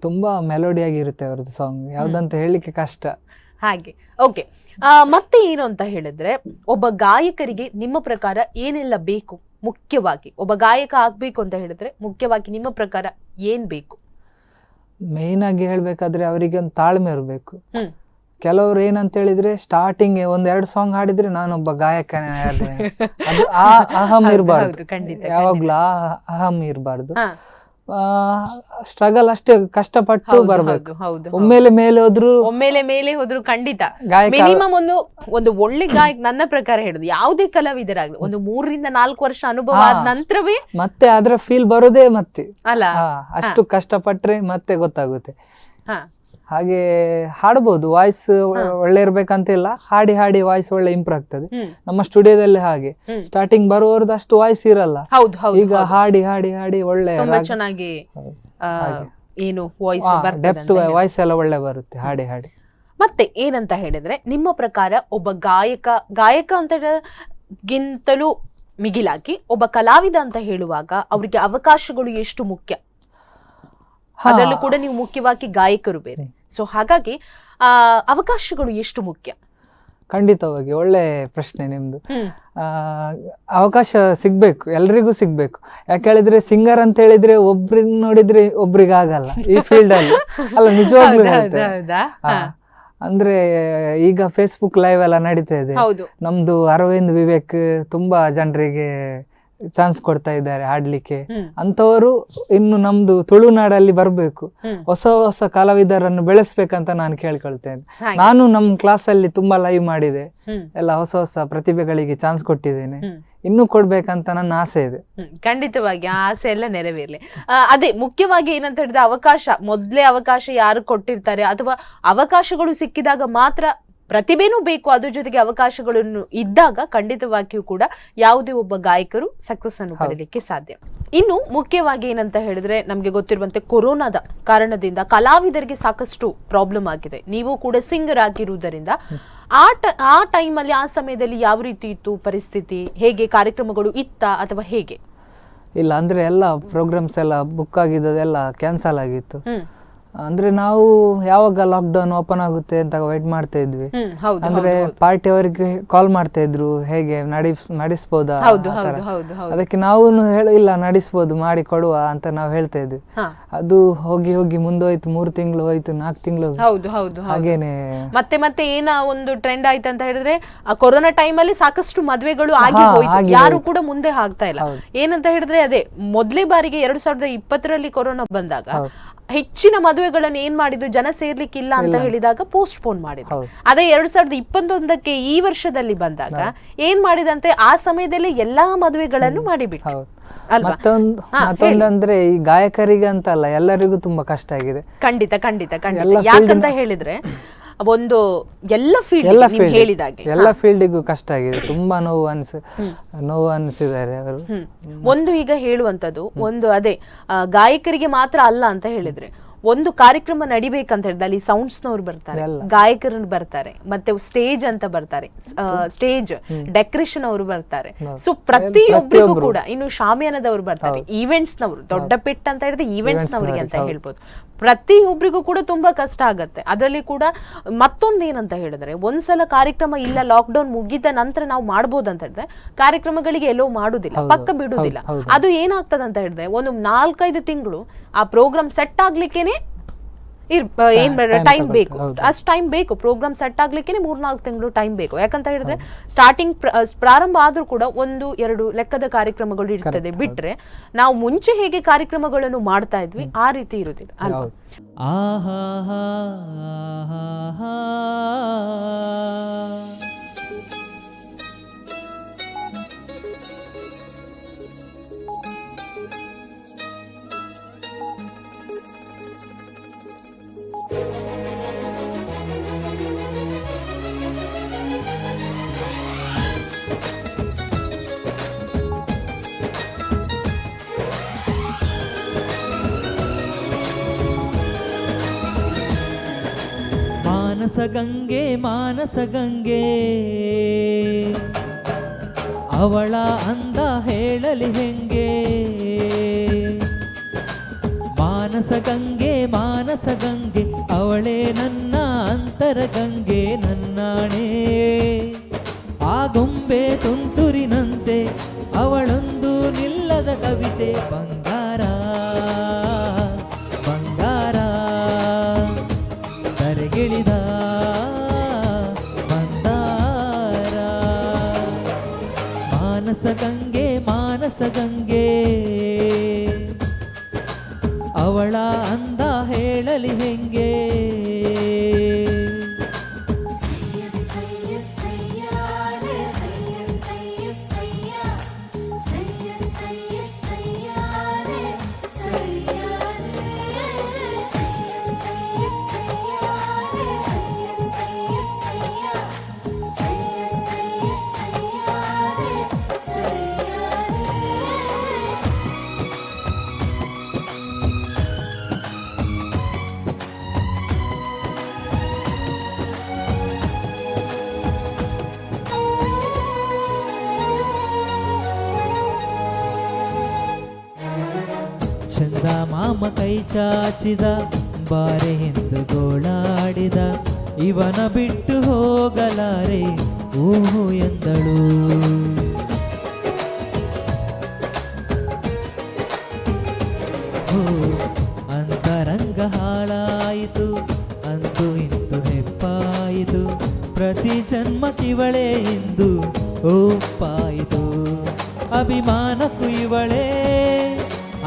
ತುಂಬಾ ಮೆಲೋಡಿ ಆಗಿರುತ್ತೆ ಅವ್ರದ್ದು ಸಾಂಗ್, ಯಾವ್ದಂತ ಹೇಳಿಕ್ಕೆ ಕಷ್ಟ. ಹಾಗೆ ಓಕೆ. ಮತ್ತೆ ಏನು ಅಂತ ಹೇಳಿದ್ರೆ, ಒಬ್ಬ ಗಾಯಕರಿಗೆ ನಿಮ್ಮ ಪ್ರಕಾರ ಏನೆಲ್ಲ ಬೇಕು? ಮುಖ್ಯವಾಗಿ ಒಬ್ಬ ಗಾಯಕ ಆಗ್ಬೇಕು ಅಂತ ಹೇಳಿದ್ರೆ ಮುಖ್ಯವಾಗಿ ನಿಮ್ಮ ಪ್ರಕಾರ ಏನ್ ಬೇಕು? ಮೇನ್ ಆಗಿ ಹೇಳ್ಬೇಕಾದ್ರೆ ಅವರಿಗೆ ಒಂದು ತಾಳ್ಮೆ ಇರಬೇಕು. ಕೆಲವ್ರು ಏನಂತ ಹೇಳಿದ್ರೆ ಸ್ಟಾರ್ಟಿಂಗ್ 1-2 ಸಾಂಗ್ ಹಾಡಿದ್ರೆ ನಾನೊಬ್ಬ ಗಾಯಕನೇ ಆದೆ, ಅದು ಅಹಂ ಇರಬಾರ್ದು. ಯಾವಾಗ್ಲೂ ಅಹಂ ಇರಬಾರ್ದು. ಸ್ಟ್ರಗಲ್ ಅಷ್ಟೇ, ಕಷ್ಟಪಟ್ಟು ಬರ್ಬೇಕು. ಒಮ್ಮೆಲೆ ಮೇಲೆ ಹೋದ್ರು ಖಂಡಿತ ಮಿನಿಮಮ್ ಒಂದು ಒಳ್ಳೆ ಗಾಯಕ ನನ್ನ ಪ್ರಕಾರ ಹೇಳುದು, ಯಾವುದೇ ಕಲಾವಿದರಾಗ್ಲಿ ಒಂದು 3-4 ವರ್ಷ ಅನುಭವ ಆದ ನಂತರವೇ ಮತ್ತೆ ಅದ್ರ ಫೀಲ್ ಬರೋದೇ ಮತ್ತೆ ಅಲ್ಲ. ಅಷ್ಟು ಕಷ್ಟಪಟ್ರೆ ಮತ್ತೆ ಗೊತ್ತಾಗುತ್ತೆ. ಹಾಗೆ ಹಾಡ್ಬೋದು, ವಾಯ್ಸ್ ಒಳ್ಳೆ ಇರ್ಬೇಕಂತಿಲ್ಲ, ಹಾಡಿ ಹಾಡಿ ವಾಯ್ಸ್ ಒಳ್ಳೆ ಇಂಪ್ರೂವ್ ಆಗ್ತದೆ. ನಮ್ಮ ಸ್ಟುಡಿಯೋದಲ್ಲಿ ಹಾಗೆ ಸ್ಟಾರ್ಟಿಂಗ್ ಬರುವವರದ್ದು ಅಷ್ಟು ವಾಯ್ಸ್ ಇರಲ್ಲ, ಈಗ ಹಾಡಿ ಹಾಡಿ ಹಾಡಿ ಒಳ್ಳೆ ಚೆನ್ನಾಗಿ ಏನು ವಾಯ್ಸ್ ಡೆಪ್ತ್ ವಾಯ್ಸ್ ಎಲ್ಲ ಒಳ್ಳೆ ಬರುತ್ತೆ ಹಾಡಿ ಹಾಡಿ. ಮತ್ತೆ ಏನಂತ ಹೇಳಿದ್ರೆ ನಿಮ್ಮ ಪ್ರಕಾರ ಒಬ್ಬ ಗಾಯಕ ಅಂತ ಗಿಂತಲೂ ಮಿಗಿಲಾಗಿ ಒಬ್ಬ ಕಲಾವಿದ ಅಂತ ಹೇಳುವಾಗ ಅವರಿಗೆ ಅವಕಾಶಗಳು ಎಷ್ಟು ಮುಖ್ಯ? ಅದರಲ್ಲೂ ಕೂಡ ನೀವು ಮುಖ್ಯವಾಗಿ ಗಾಯಕರು ಬೇರೆ. ಸೊ ಹಾಗಾಗಿ ಅವಕಾಶಗಳು ಎಷ್ಟು ಮುಖ್ಯ? ಖಂಡಿತವಾಗಿ ಒಳ್ಳೆ ಪ್ರಶ್ನೆ ನಿಮ್ದು. ಅವಕಾಶ ಸಿಗ್ಬೇಕು, ಎಲ್ರಿಗೂ ಸಿಗ್ಬೇಕು. ಯಾಕೆ ಹೇಳಿದ್ರೆ ಸಿಂಗರ್ ಅಂತ ಹೇಳಿದ್ರೆ ಒಬ್ರಿಗೆ ನೋಡಿದ್ರೆ ಒಬ್ರಿಗೆ ಆಗಲ್ಲ ಈ ಫೀಲ್ಡ್ ಅಲ್ಲಿ ಅಲ್ಲ, ನಿಜವಾಗ್ಲೂ ಅಂದ್ರೆ ಈಗ ಫೇಸ್ಬುಕ್ ಲೈವ್ ಎಲ್ಲ ನಡೀತಾ ಇದೆ. ನಮ್ದು ಅರವಿಂದ್ ವಿವೇಕ್ ತುಂಬಾ ಜನರಿಗೆ ಚಾನ್ಸ್ ಕೊಡ್ತಾ ಇದ್ದಾರೆ ಹಾಡ್ಲಿಕ್ಕೆ. ಅಂತವರು ಇನ್ನು ನಮ್ದು ತುಳುನಾಡಲ್ಲಿ ಬರ್ಬೇಕು, ಹೊಸ ಹೊಸ ಕಲಾವಿದರನ್ನು ಬೆಳೆಸ್ಬೇಕಂತ ನಾನು ಕೇಳ್ಕೊಳ್ತೇನೆ. ನಾನು ನಮ್ ಕ್ಲಾಸ್ ಅಲ್ಲಿ ತುಂಬಾ ಲೈವ್ ಮಾಡಿದೆ, ಎಲ್ಲ ಹೊಸ ಹೊಸ ಪ್ರತಿಭೆಗಳಿಗೆ ಚಾನ್ಸ್ ಕೊಟ್ಟಿದ್ದೇನೆ, ಇನ್ನೂ ಕೊಡ್ಬೇಕಂತ ನನ್ನ ಆಸೆ ಇದೆ. ಖಂಡಿತವಾಗಿ ಆ ಆಸೆ ಎಲ್ಲ ನೆರವೇರ್ಲಿ. ಅದೇ ಮುಖ್ಯವಾಗಿ ಏನಂತ ಹೇಳಿದ್ರೆ ಮೊದ್ಲೇ ಅವಕಾಶ ಯಾರು ಕೊಟ್ಟಿರ್ತಾರೆ, ಅಥವಾ ಅವಕಾಶಗಳು ಸಿಕ್ಕಿದಾಗ ಮಾತ್ರ ಪ್ರತಿಭೆನೂ ಬೇಕು, ಅದ್ರ ಜೊತೆಗೆ ಅವಕಾಶಗಳನ್ನು ಇದ್ದಾಗ ಖಂಡಿತವಾಗಿಯೂ ಕೂಡ ಯಾವುದೇ ಒಬ್ಬ ಗಾಯಕರು ಸಕ್ಸಸ್ ಅನ್ನು ಪಡೆಯಲಿಕ್ಕೆ ಸಾಧ್ಯ. ಇನ್ನು ಮುಖ್ಯವಾಗಿ ಏನಂತ ಹೇಳಿದ್ರೆ ನಮ್ಗೆ ಗೊತ್ತಿರುವಂತೆ ಕೊರೋನಾದ ಕಾರಣದಿಂದ ಕಲಾವಿದರಿಗೆ ಸಾಕಷ್ಟು ಪ್ರಾಬ್ಲಮ್ ಆಗಿದೆ. ನೀವು ಕೂಡ ಸಿಂಗರ್ ಆಗಿರುವುದರಿಂದ ಆ ಟೈಮಲ್ಲಿ ಆ ಸಮಯದಲ್ಲಿ ಯಾವ ರೀತಿ ಇತ್ತು ಪರಿಸ್ಥಿತಿ? ಹೇಗೆ ಕಾರ್ಯಕ್ರಮಗಳು ಇತ್ತ ಅಥವಾ ಹೇಗೆ? ಇಲ್ಲ ಅಂದ್ರೆ ಎಲ್ಲ ಪ್ರೋಗ್ರಾಮ್ಸ್ ಎಲ್ಲ ಬುಕ್ ಆಗಿದ್ದೆಲ್ಲ ಕ್ಯಾನ್ಸಲ್ ಆಗಿತ್ತು. ಅಂದ್ರೆ ನಾವು ಯಾವಾಗ ಲಾಕ್ಡೌನ್ ಓಪನ್ ಆಗುತ್ತೆ ಅಂತ ವೈಟ್ ಮಾಡ್ತಾ ಇದ್ವಿ. ಅಂದ್ರೆ ಪಾರ್ಟಿ ಅವರಿಗೆ ಕಾಲ್ ಮಾಡ್ತಾ ಇದ್ರು, ಹೇಗೆ ನಡೆಸಬಹುದಾ? ಅದಕ್ಕೆ ನಾವು ಇಲ್ಲ ನಡೆಸಬಹುದು, ಮಾಡಿ ಕೊಡುವ ಅಂತ ನಾವು ಹೇಳ್ತಾ ಇದ್ವಿ. ಅದು ಹೋಗಿ ಹೋಗಿ ಮುಂದೋಯ್ತು, 3 ತಿಂಗಳು ಹೋಯ್ತು, 4 ತಿಂಗಳು. ಹಾಗೇನೆ ಮತ್ತೆ ಏನ ಒಂದು ಟ್ರೆಂಡ್ ಆಯ್ತು ಅಂತ ಹೇಳಿದ್ರೆ ಕೊರೋನಾ ಟೈಮ್ ಅಲ್ಲಿ ಸಾಕಷ್ಟು ಮದ್ವೆಗಳು ಆಗಿ ಹೋಯ್ತು, ಯಾರು ಕೂಡ ಮುಂದೆ ಆಗ್ತಾ ಇಲ್ಲ. ಏನಂತ ಹೇಳಿದ್ರೆ ಅದೇ ಮೊದಲೇ ಬಾರಿಗೆ 2020ರಲ್ಲಿ ಕೊರೋನಾ ಬಂದಾಗ ಹೆಚ್ಚಿನ ಮದುವೆಗಳನ್ನು ಏನ್ ಮಾಡಿದ್ರು, ಜನ ಸೇರ್ಲಿಕ್ಕಿಲ್ಲ ಅಂತ ಹೇಳಿದಾಗ ಪೋಸ್ಟ್ ಪೋನ್ ಮಾಡಿದ್ರು. ಅದೇ 2021ಕ್ಕೆ ಈ ವರ್ಷದಲ್ಲಿ ಬಂದಾಗ ಏನ್ ಮಾಡಿದಂತೆ ಆ ಸಮಯದಲ್ಲಿ ಎಲ್ಲಾ ಮದುವೆಗಳನ್ನು ಮಾಡಿಬಿಟ್ರು. ಮತ್ತೊಂದಂದ್ರೆ ಈ ಗಾಯಕರಿಗೆ ಅಂತ ಅಲ್ಲ, ಎಲ್ಲರಿಗೂ ತುಂಬಾ ಕಷ್ಟ ಆಗಿದೆ. ಖಂಡಿತ ಖಂಡಿತ ಖಂಡಿತ. ಯಾಕಂತ ಹೇಳಿದ್ರೆ ಒಂದು ಎಲ್ಲ ಫೀಲ್ಡಿಗೂ ಕಷ್ಟ ಆಗಿದೆ, ತುಂಬಾ ನೋವು ಅನಿಸಿದ್ದಾರೆ ಅವರು. ಒಂದು ಈಗ ಹೇಳುವಂತದ್ದು ಒಂದು ಅದೇ ಗಾಯಕರಿಗೆ ಮಾತ್ರ ಅಲ್ಲ ಅಂತ ಹೇಳಿದ್ರೆ ಒಂದು ಕಾರ್ಯಕ್ರಮ ನಡಿಬೇಕಂತ ಹೇಳಿದ್ರೆ ಅಲ್ಲಿ ಸೌಂಡ್ಸ್ನವ್ರು ಬರ್ತಾರೆ, ಗಾಯಕರು ಬರ್ತಾರೆ, ಮತ್ತೆ ಸ್ಟೇಜ್ ಅಂತ ಬರ್ತಾರೆ, ಸ್ಟೇಜ್ ಡೆಕೋರೇಷನ್ ಅವರು ಬರ್ತಾರೆ. ಸೊ ಪ್ರತಿಯೊಬ್ಬರಿಗೂ ಕೂಡ ಇನ್ನು ಶಾಮಿಯಾನದವ್ರು ಬರ್ತಾರೆ, ಈವೆಂಟ್ಸ್ ನವರು, ದೊಡ್ಡ ಪೆಟ್ ಅಂತ ಹೇಳಿದ್ರೆ ಈವೆಂಟ್ಸ್ ನವರಿಗೆ ಅಂತ ಹೇಳ್ಬೋದು. ಪ್ರತಿಯೊಬ್ಬರಿಗೂ ಕೂಡ ತುಂಬಾ ಕಷ್ಟ ಆಗತ್ತೆ. ಅದರಲ್ಲಿ ಕೂಡ ಮತ್ತೊಂದೇನಂತ ಹೇಳಿದ್ರೆ, ಒಂದ್ಸಲ ಕಾರ್ಯಕ್ರಮ ಇಲ್ಲ ಲಾಕ್ಡೌನ್ ಮುಗಿದ ನಂತರ ನಾವು ಮಾಡ್ಬೋದು ಅಂತ ಹೇಳಿದ್ರೆ ಕಾರ್ಯಕ್ರಮಗಳಿಗೆ ಎಲ್ಲೋ ಮಾಡುದಿಲ್ಲ, ಪಕ್ಕ ಬಿಡುದಿಲ್ಲ. ಅದು ಏನಾಗ್ತದೆ ಅಂತ ಹೇಳಿದ್ರೆ ಒಂದು 4-5 ತಿಂಗಳು ಆ ಪ್ರೋಗ್ರಾಮ್ ಸೆಟ್ ಆಗ್ಲಿಕ್ಕೇನೆ ಏನ್ ಟೈಮ್ ಬೇಕು, ಅಷ್ಟು ಟೈಮ್ ಬೇಕು. ಪ್ರೋಗ್ರಾಮ್ ಸೆಟ್ ಆಗ್ಲಿಕ್ಕೆ 3-4 ತಿಂಗಳು ಟೈಮ್ ಬೇಕು. ಯಾಕಂತ ಹೇಳಿದ್ರೆ ಸ್ಟಾರ್ಟಿಂಗ್ ಪ್ರಾರಂಭ ಆದ್ರೂ ಕೂಡ 1-2 ಲೆಕ್ಕದ ಕಾರ್ಯಕ್ರಮಗಳು ಇರ್ತದೆ. ಬಿಟ್ರೆ ನಾವು ಮುಂಚೆ ಹೇಗೆ ಕಾರ್ಯಕ್ರಮಗಳನ್ನು ಮಾಡ್ತಾ ಇದ್ವಿ ಆ ರೀತಿ ಇರುದಿಲ್ಲ ಅಲ್ವಾ? ಮಾನಸಗಂಗೆ ಮಾನಸಗಂಗೆ ಅವಳ ಅಂದ ಹೇಳಲಿ ಹೆಂಗೆ. ಮಾನಸಗಂಗೆ ಮಾನಸಗಂಗೆ ಅವಳೇ ನನ್ನ ಅಂತರಗಂಗೆ ನನ್ನಾಣೆ. ಆ ಗೊಂಬೆ ತುಂತುರಿನಂತೆ ಅವಳೊಂದು ನಿಲ್ಲದ ಕವಿತೆ. ಬಂಗಾರ ಬಂಗಾರ ತರೆಗಿಳಿದ ಬಂದಾರ. ಮಾನಸಗಂಗೆ ಮಾನಸಗಂಗೆ ಅವಳ ಅಂದ ಹೇಳಲಿ ಹೆಂಗೆ. ಚಂದ ಮಾಮ ಕೈ ಚಾಚಿದ ಬಾರೆ ಎಂದು ಗೋಳಾಡಿದ. ಇವನ ಬಿಟ್ಟು ಹೋಗಲಾರೆ ಊಹು ಎಂದಳು. ಅಂತರಂಗ ಹಾಳಾಯಿತು ಅಂದು ಇಂದು ಹೆಪ್ಪಾಯಿತು. ಪ್ರತಿ ಜನ್ಮಕ್ಕಿವಳೆ ಇಂದು ಒಪ್ಪಾಯಿತು. ಅಭಿಮಾನಕ್ಕೂ ಇವಳೇ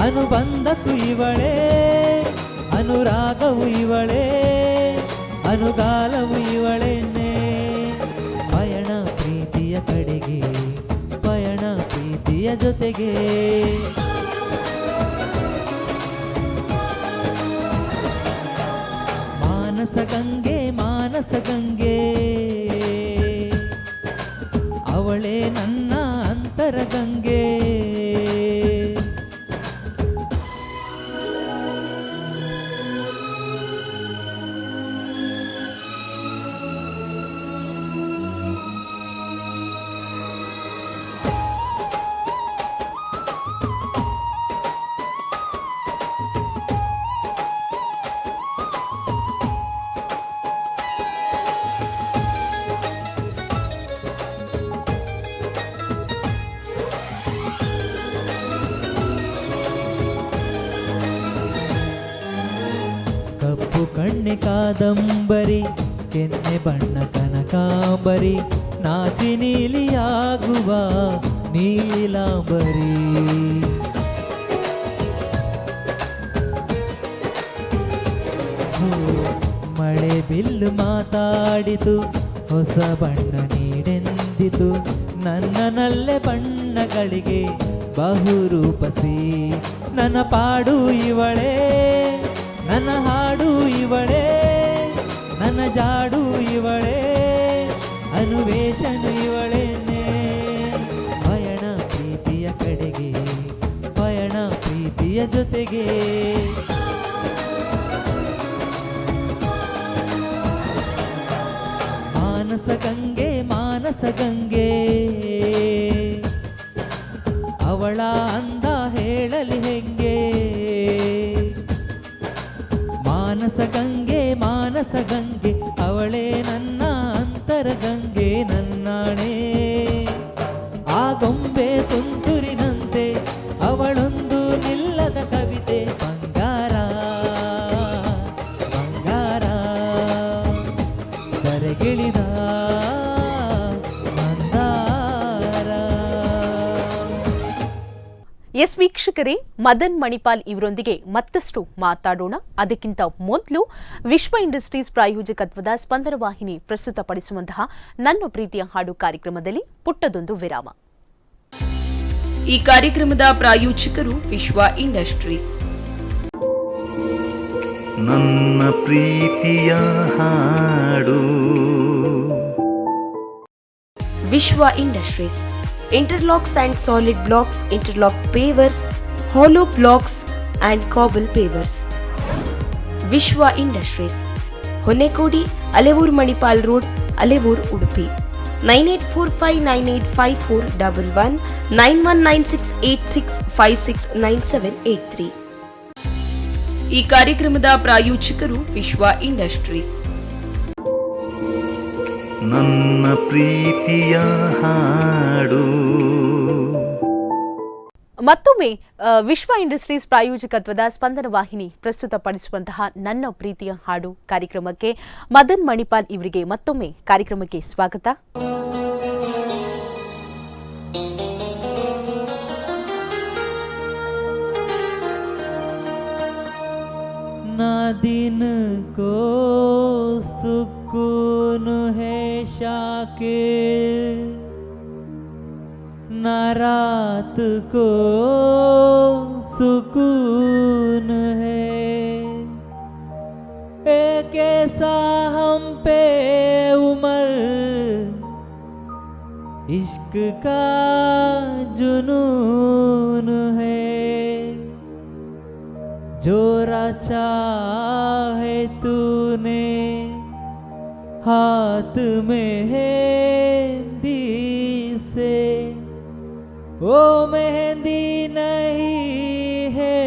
ಅನುಬಂಧಕ್ಕೂ ಇವಳೇ. ಅನುರಾಗವು ಇವಳೇ ಅನುಗಾಲವು ಇವಳೇನೆ. ಪಯಣ ಪ್ರೀತಿಯ ಕಡೆಗೆ ಪಯಣ ಪ್ರೀತಿಯ ಜೊತೆಗೆ. ಮಾನಸಗಂಗೆ ಮಾನಸಗಂಗೆ ಅವಳೇ ನನ್ನ ಅಂತರಗಂಗೆ. ಕಪ್ಪು ಕಣ್ಣೆ ಕಾದಂಬರಿ ಕೆನ್ನೆ ಬಣ್ಣ ಕನಕಾಂಬರಿ. ನಾಚಿ ನೀಲಿಯಾಗುವ ನೀಲಾಂಬರಿ. ಮಳೆ ಬಿಲ್ಲು ಮಾತಾಡಿತು ಹೊಸ ಬಣ್ಣ ನೀಡೆಂದಿತು. ನನ್ನ ನಲ್ಲೆ ಬಣ್ಣಗಳಿಗೆ ಬಹುರೂಪಸಿ. ನನ್ನ ಪಾಡು ಇವಳೇ ನನ್ನ ಹಾಡು ಇವಳೇ ನನ್ನ ಜಾಡು ಇವಳೇ ಅನುವೇಶನು ಇವಳೇನೆ. ಪಯಣ ಪ್ರೀತಿಯ ಕಡೆಗೆ ಪಯಣ ಪ್ರೀತಿಯ ಜೊತೆಗೆ. ಗಂಗೆ ಅವಳ ಅಂದ ಹೇಳಲಿ ಹೆಂಗೆ ಮಾನಸ ಗಂಗೆ ಅವಳೇ ನನ್ನ ಅಂತರ ಗಂಗೆ ನನ್ನಾಣೆ ಆ ಗೊಂಬೆ ತುಂತುರಿನಂತೆ ಅವಳೊಂದು ನಿಲ್ಲದ ಕವಿತೆ ಬಂಗಾರ ಬಂಗಾರ ಧರೆಗಿಳಿದ ಎಸ್ ವೀಕ್ಷಕರೇ, ಮದನ್ ಮಣಿಪಾಲ್ ಇವರೊಂದಿಗೆ ಮತ್ತಷ್ಟು ಮಾತಾಡೋಣ. ಅದಕ್ಕಿಂತ ಮೊದಲು ವಿಶ್ವ ಇಂಡಸ್ಟ್ರೀಸ್ ಪ್ರಾಯೋಜಕತ್ವದ ಸ್ಪಂದನ ವಾಹಿನಿ ಪ್ರಸ್ತುತಪಡಿಸುವಂತಹ ನನ್ನ ಪ್ರೀತಿಯ ಹಾಡು ಕಾರ್ಯಕ್ರಮದಲ್ಲಿ ಪುಟ್ಟದೊಂದು ವಿರಾಮ. ಈ ಕಾರ್ಯಕ್ರಮದ ಪ್ರಾಯೋಜಕರು ವಿಶ್ವ ಇಂಡಸ್ಟ್ರೀಸ್. ನನ್ನ ಪ್ರೀತಿಯ ಹಾಡು Vishwa industries interlocks and solid blocks, interlock pavers, hollow blocks and cobble pavers. Vishwa Industries, Honekodi, Alevur Manipal Road, Alevur, Udupi. 9845985411 919686569783. ಈ ಕಾರ್ಯಕ್ರಮದ ಪ್ರಾಯೋಜಕರು ವಿಶ್ವ ಇಂಡಸ್ಟ್ರೀಸ್. ನನ್ನ ಪ್ರೀತಿಯ ಹಾಡು ಮತ್ತೊಮ್ಮೆ ವಿಶ್ವ ಇಂಡಸ್ಟ್ರೀಸ್ ಪ್ರಾಯೋಜಕತ್ವದ ಸ್ಪಂದನ ವಾಹಿನಿ ಪ್ರಸ್ತುತಪಡಿಸುವಂತಹ ನನ್ನ ಪ್ರೀತಿಯ ಹಾಡು ಕಾರ್ಯಕ್ರಮಕ್ಕೆ ಮದನ್ ಮಣಿಪಾಲ್ ಇವರಿಗೆ ಮತ್ತೊಮ್ಮೆ ಕಾರ್ಯಕ್ರಮಕ್ಕೆ ಸ್ವಾಗತ. ना दिन को सुकून है शाकिर, ना रात को सुकून है, एक ऐसा हम पे उमर इश्क का जुनून है, जो रचा है तूने हाथ में मेहंदी से, वो मेहंदी नहीं है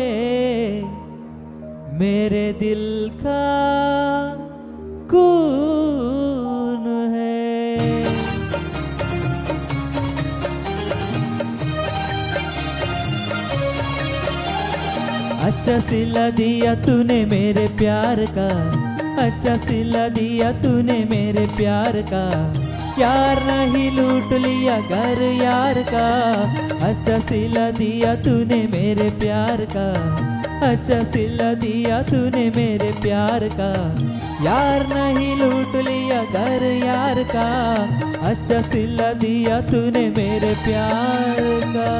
मेरे दिल का खून है. अच्छा सिला दिया तूने मेरे प्यार का, अच्छा सिला दिया तूने मेरे प्यार का, यार नहीं लूट लिया घर यार का. अच्छा सिला दिया तूने मेरे प्यार का, अच्छा सिला दिया तूने मेरे प्यार का, यार नहीं लूट लिया घर यार का. अच्छा सिला दिया तूने मेरे प्यार का.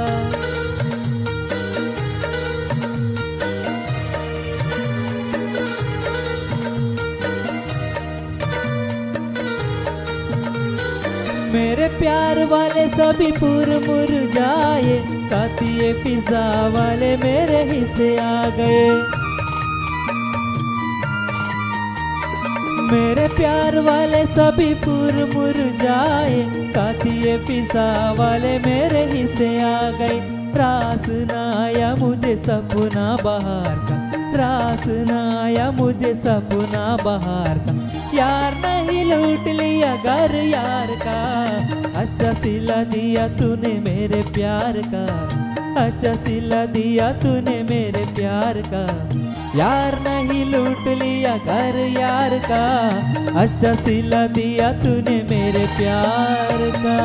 मेरे प्यार वाले सभी मुरझाए, कातिए फिजा वाले मेरे हिस्से आ गए. मेरे प्यार वाले सभी मुरझाए, कातिए फिजा वाले मेरे हिस्से आ गए. रास ना आया मुझे सपना बहार का, रास ना आया मुझे सपना बहार का, यार नहीं लूट लिया घर यार का. अच्छा सिला दिया तूने मेरे प्यार का, अच्छा सिला दिया तूने मेरे प्यार का, यार नहीं लूट लिया घर यार का. अच्छा सिला दिया तूने मेरे प्यार का.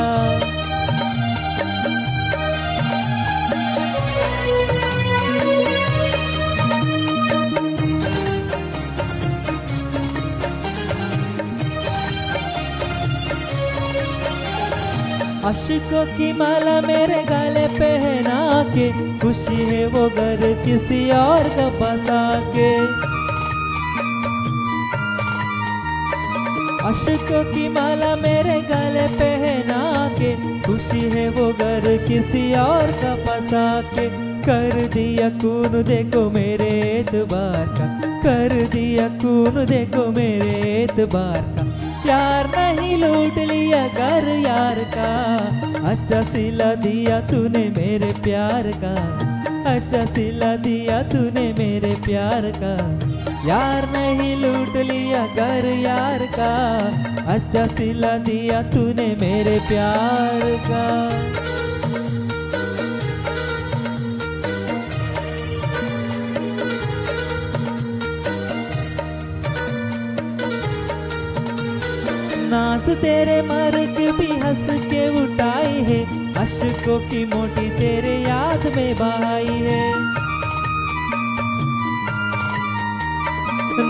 अश्कों की माला मेरे गले पहना के, खुशी है वो घर किसी और का बसा के. अश्कों की माला मेरे गले पहना के, खुशी है वो घर किसी और का बसा के. कर दिया खून देखो मेरे एतबार का, कर दिया खून देखो मेरे एतबार का, प्यार नहीं लूट लिया घर यार का, अच्छा सिला दिया तूने मेरे प्यार का, अच्छा सिला दिया तूने मेरे प्यार का। यार नहीं लूट लिया घर यार का, अच्छा सिला दिया तूने मेरे प्यार का। नाज तेरे मर के भी हंस के उठाई है, अशकों की मोटी तेरे याद में बहाई है।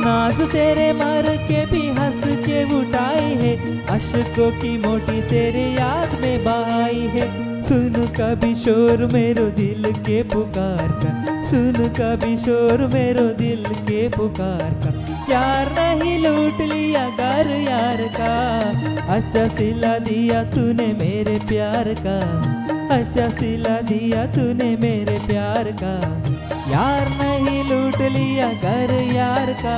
नाज तेरे मर के भी हंस के उठाई है, अशकों की मोटी तेरे याद में बहाई है। सुन कभी शोर मेरो दिल के पुकार का, सुन कभी शोर मेरो दिल के पुकार का। यार नहीं लूट लिया घर यार का, अच्छा सिला दिया तूने मेरे प्यार का, अच्छा सिला दिया तूने मेरे प्यार का। यार नहीं लूट लिया घर यार का,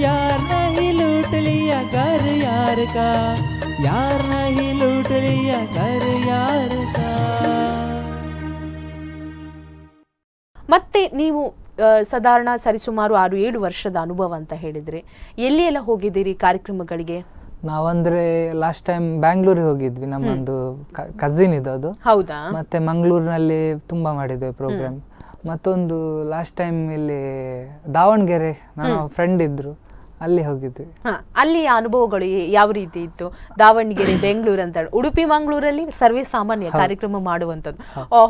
यार नहीं लूट लिया घर यार का, यार नहीं लूट लिया घर यार का। ಮತ್ತೆ ನೀವು ಸಾಧಾರಣ ಸರಿಸುಮಾರು 6-7 ವರ್ಷದ ಅನುಭವ ಅಂತ ಹೇಳಿದ್ರೆ, ಎಲ್ಲಿ ಎಲ್ಲ ಹೋಗಿದ್ದೀರಿ ಕಾರ್ಯಕ್ರಮಗಳಿಗೆ? ನಾವಂದ್ರೆ ಲಾಸ್ಟ್ ಟೈಮ್ ಬ್ಯಾಂಗ್ಳೂರಿಗೆ ಹೋಗಿದ್ವಿ, ನಮ್ಮೊಂದು ಕಸಿನ್ ಇದು ಅದು. ಹೌದಾ? ಮತ್ತೆ ಮಂಗಳೂರಿನಲ್ಲಿ ತುಂಬಾ ಮಾಡಿದ್ವಿ ಪ್ರೋಗ್ರಾಮ್. ಮತ್ತೊಂದು ಲಾಸ್ಟ್ ಟೈಮ್ ಇಲ್ಲಿ ದಾವಣಗೆರೆ ನನ್ನ ಫ್ರೆಂಡ್ ಇದ್ರು, ಅಲ್ಲಿ ಹೋಗಿದ್ವಿ. ಅಲ್ಲಿ ಅನುಭವಗಳು ಯಾವ ರೀತಿ ಇತ್ತು? ದಾವಣಗೆರೆ, ಬೆಂಗಳೂರು ಅಂತ ಉಡುಪಿ ಮಂಗಳೂರಲ್ಲಿ ಸರ್ವೇ ಸಾಮಾನ್ಯ ಕಾರ್ಯಕ್ರಮ ಮಾಡುವಂಥದ್ದು.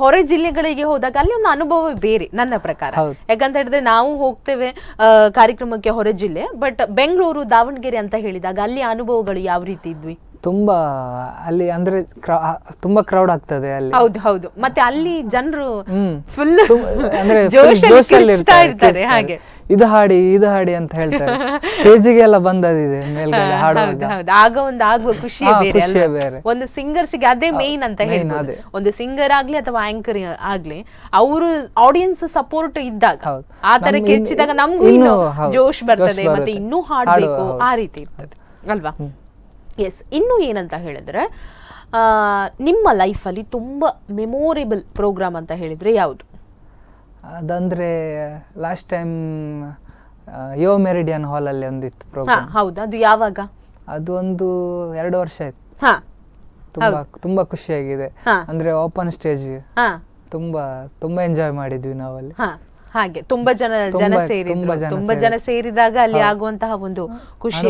ಹೊರ ಜಿಲ್ಲೆಗಳಿಗೆ ಹೋದಾಗ ಅಲ್ಲಿ ಒಂದು ಅನುಭವ ಬೇರೆ ನನ್ನ ಪ್ರಕಾರ. ಯಾಕಂತ ಹೇಳಿದ್ರೆ ನಾವು ಹೋಗ್ತೇವೆ ಕಾರ್ಯಕ್ರಮಕ್ಕೆ ಹೊರ ಜಿಲ್ಲೆ, ಬಟ್ ಬೆಂಗಳೂರು ದಾವಣಗೆರೆ ಅಂತ ಹೇಳಿದಾಗ ಅಲ್ಲಿ ಅನುಭವಗಳು ಯಾವ ರೀತಿ ಇದ್ವಿ? ತುಂಬಾ ಅಲ್ಲಿ ಅಂದ್ರೆ ತುಂಬಾ ಕ್ರೌಡ್ ಆಗ್ತದೆ ಅಲ್ಲಿ. ಹೌದು ಹೌದು. ಮತ್ತೆ ಅಲ್ಲಿ ಜನರು ಫುಲ್ ಅಂದ್ರೆ ಜೋಶಲ್ಲಿ ಇರ್ತಾರೆ. ಹಾಗೆ ಇದು ಹಾಡಿ ಅಂತ ಹೇಳ್ತಾರೆ. ಸ್ಟೇಜಿಗೆ ಎಲ್ಲ ಬಂದದಿದೆ ಮೇಲ್ಗಡೆ ಹಾಡುವಾಗ. ಹೌದು. ಆಗ ಒಂದು ಆಗುವ ಖುಷಿಯೇ ಬೇರೆ. ಒಂದು ಸಿಂಗರ್ಸ್ಗೆ ಅದೇ ಮೇನ್ ಅಂತ ಹೇಳ್ಬೋದು. ಒಂದು ಸಿಂಗರ್ ಆಗ್ಲಿ ಅಥವಾ ಆಂಕರ್ ಆಗ್ಲಿ, ಅವರು ಆಡಿಯನ್ಸ್ ಸಪೋರ್ಟ್ ಇದ್ದಾಗ, ಆ ತರ ಕೆಚ್ಚಿದಾಗ ನಮ್ಗೂ ಇನ್ನು ಜೋಶ್ ಬರ್ತದೆ, ಮತ್ತೆ ಇನ್ನೂ ಹಾಡ್ಬೇಕು, ಆ ರೀತಿ ಇರ್ತದೆ ಅಲ್ವಾ? ಎಸ್. ಇನ್ನು ಏನಂತ ಹೇಳಿದ್ರೆ, ನಿಮ್ಮ ಲೈಫಲ್ಲಿ ತುಂಬ ಮೆಮೊರೇಬಲ್ ಪ್ರೋಗ್ರಾಮ್ ಅಂತ ಹೇಳಿದ್ರೆ ಯಾವುದು? ಅದಂದ್ರೆ ಲಾಸ್ಟ್ ಟೈಮ್ ಯೋ ಮೆರಿಡಿಯನ್ ಹಾಲ್ ಅಲ್ಲಿ ಒಂದಿತ್ತು ಪ್ರೋಗ್ರಾಮ್. ಹೌದಾ? ಅದು ಯಾವಾಗ? ಅದು ಒಂದು 2 ವರ್ಷ ಆಯ್ತು. ತುಂಬಾ ಖುಷಿಯಾಗಿದೆ. ಅಂದ್ರೆ ಓಪನ್ ಸ್ಟೇಜ್, ತುಂಬಾ ಎಂಜಾಯ್ ಮಾಡಿದ್ವಿ ನಾವಲ್ಲಿ. ಹಾಗೆ ತುಂಬಾ ಜನ ಸೇರಿದಾಗ ಅಲ್ಲಿ ಆಗುವಂತಹ ಒಂದು ಖುಷಿ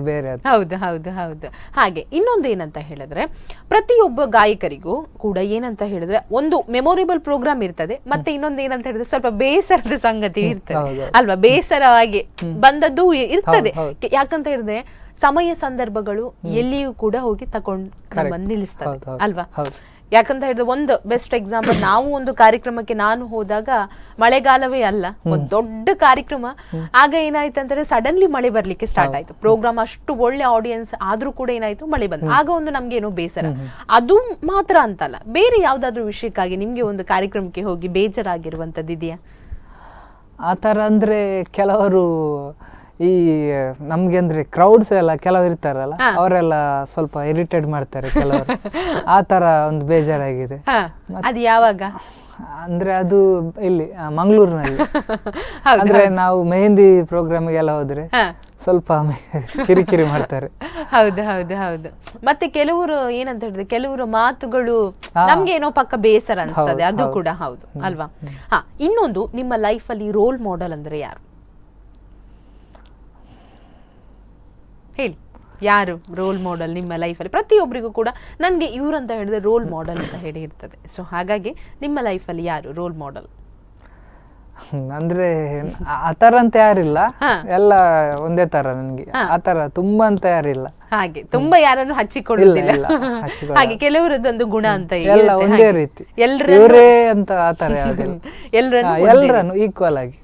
ಬೇರೆ. ಹೌದು ಹೌದು ಹೌದು. ಹಾಗೆ ಇನ್ನೊಂದು ಏನಂತ ಹೇಳಿದ್ರೆ, ಪ್ರತಿಯೊಬ್ಬ ಗಾಯಕರಿಗೂ ಕೂಡ ಏನಂತ ಹೇಳಿದ್ರೆ ಒಂದು ಮೆಮೊರೇಬಲ್ ಪ್ರೋಗ್ರಾಮ್ ಇರ್ತದೆ, ಮತ್ತೆ ಇನ್ನೊಂದು ಏನಂತ ಹೇಳಿದ್ರೆ ಸ್ವಲ್ಪ ಬೇಸರದ ಸಂಗತಿ ಇರ್ತದೆ ಅಲ್ವಾ? ಬೇಸರವಾಗಿ ಬಂದದ್ದು ಇರ್ತದೆ. ಯಾಕಂತ ಹೇಳಿದ್ರೆ ಸಮಯ ಸಂದರ್ಭಗಳು ಎಲ್ಲಿಯೂ ಕೂಡ ಹೋಗಿ ತಗೊಂಡು ನಮ್ಮನ್ನು ನಿಲ್ಲಿಸ್ತದೆ ಅಲ್ವಾ? ಯಾಕಂತ ಹೇಳಿದ್ರೆ ಒಂದು ಬೆಸ್ಟ್ ಎಕ್ಸಾಂಪಲ್, ನಾವು ಒಂದು ಕಾರ್ಯಕ್ರಮಕ್ಕೆ ನಾನು ಹೋದಾಗ ಮಳೆಗಾಲವೇ ಅಲ್ಲ, ಒಂದು ದೊಡ್ಡ ಕಾರ್ಯಕ್ರಮ. ಆಗ ಏನಾಯ್ತು ಅಂತಂದ್ರೆ ಸಡನ್ಲಿ ಮಳೆ ಬರ್ಲಿಕ್ಕೆ ಸ್ಟಾರ್ಟ್ ಆಯ್ತು. ಪ್ರೋಗ್ರಾಮ್ ಅಷ್ಟು ಒಳ್ಳೆ ಆಡಿಯನ್ಸ್ ಆದ್ರೂ ಕೂಡ ಏನಾಯ್ತು, ಮಳೆ ಬಂತು. ಆಗ ಒಂದು ನಮ್ಗೆ ಏನೋ ಬೇಸರ. ಅದು ಮಾತ್ರ ಅಂತಲ್ಲ, ಬೇರೆ ಯಾವ್ದಾದ್ರು ವಿಷಯಕ್ಕಾಗಿ ನಿಮ್ಗೆ ಒಂದು ಕಾರ್ಯಕ್ರಮಕ್ಕೆ ಹೋಗಿ ಬೇಜಾರಾಗಿರುವಂತದ್ದು ಇದೆಯಾ? ಆತರ ಅಂದ್ರೆ ಕೆಲವರು ಈ ನಮ್ಗೆ ಅಂದ್ರೆ ಕ್ರೌಡ್ಸ್ ಎಲ್ಲ ಕೆಲವರು ಇರ್ತಾರಲ್ಲ, ಅವರೆಲ್ಲ ಸ್ವಲ್ಪ ಇರಿಟೇಟ್ ಮಾಡ್ತಾರೆ ಕೆಲವರು. ಆ ತರ ಒಂದು ಬೇಜಾರಾಗಿದೆ. ಅದು ಯಾವಾಗ ಅಂದ್ರೆ ಅದು ಇಲ್ಲಿ ಮಂಗಳೂರಿನಲ್ಲಿ. ಅಂದ್ರೆ ನಾವು ಮೆಹಂದಿ ಪ್ರೋಗ್ರಾಮ್ಗೆಲ್ಲ ಹೋದ್ರೆ ಸ್ವಲ್ಪ ಕಿರಿಕಿರಿ ಮಾಡ್ತಾರೆ. ಹೌದು ಹೌದು ಹೌದು. ಮತ್ತೆ ಕೆಲವರು ಏನಂತ ಹೇಳಿದ್ರೆ, ಕೆಲವರು ಮಾತುಗಳು ನಮ್ಗೆ ಏನೋ ಪಕ್ಕ ಬೇಸರ ಅನ್ಸ್ತದೆ, ಅದು ಕೂಡ ಹೌದು ಅಲ್ವಾ? ಇನ್ನೊಂದು, ನಿಮ್ಮ ಲೈಫ್ ಅಲ್ಲಿ ರೋಲ್ ಮಾಡೆಲ್ ಅಂದ್ರೆ ಯಾರು? ಹೇಳಿ, ಯಾರು ರೋಲ್ ಮಾಡೆಲ್ ನಿಮ್ಮ ಲೈಫಲ್ಲಿ? ಪ್ರತಿಯೊಬ್ಬರಿಗೂ ಕೂಡ ನನಗೆ ಇವ್ರಂತ ಹೇಳಿದ್ರೆ ರೋಲ್ ಮಾಡೆಲ್ ಅಂತ ಹೇಳಿ ಇರ್ತದೆ. ಸೊ ಹಾಗಾಗಿ ನಿಮ್ಮ ಲೈಫಲ್ಲಿ ಯಾರು ರೋಲ್ ಮಾಡೆಲ್? ಅಂದ್ರೆ ಆತರ ಅಂತ ಯಾರಿಲ್ಲ, ಎಲ್ಲ ಒಂದೇ ತರ. ನನ್ಗೆ ಆತರ ತುಂಬಾ ಅಂತ ಯಾರಿಲ್ಲ, ಹಾಗೆ ತುಂಬಾ ಯಾರನ್ನು ಹಚ್ಚಿಕೊಳ್ಳುವುದಿಲ್ಲ. ಹಾಗೆ ಕೆಲವರದೊಂದು ಗುಣ ಅಂತ ಎಲ್ಲ ಒಂದೇ ರೀತಿ, ಎಲ್ಲರೇ ಅಂತ ಆತರ ಎಲ್ಲರನ್ನು ಈಕ್ವಲ್ ಆಗಿ.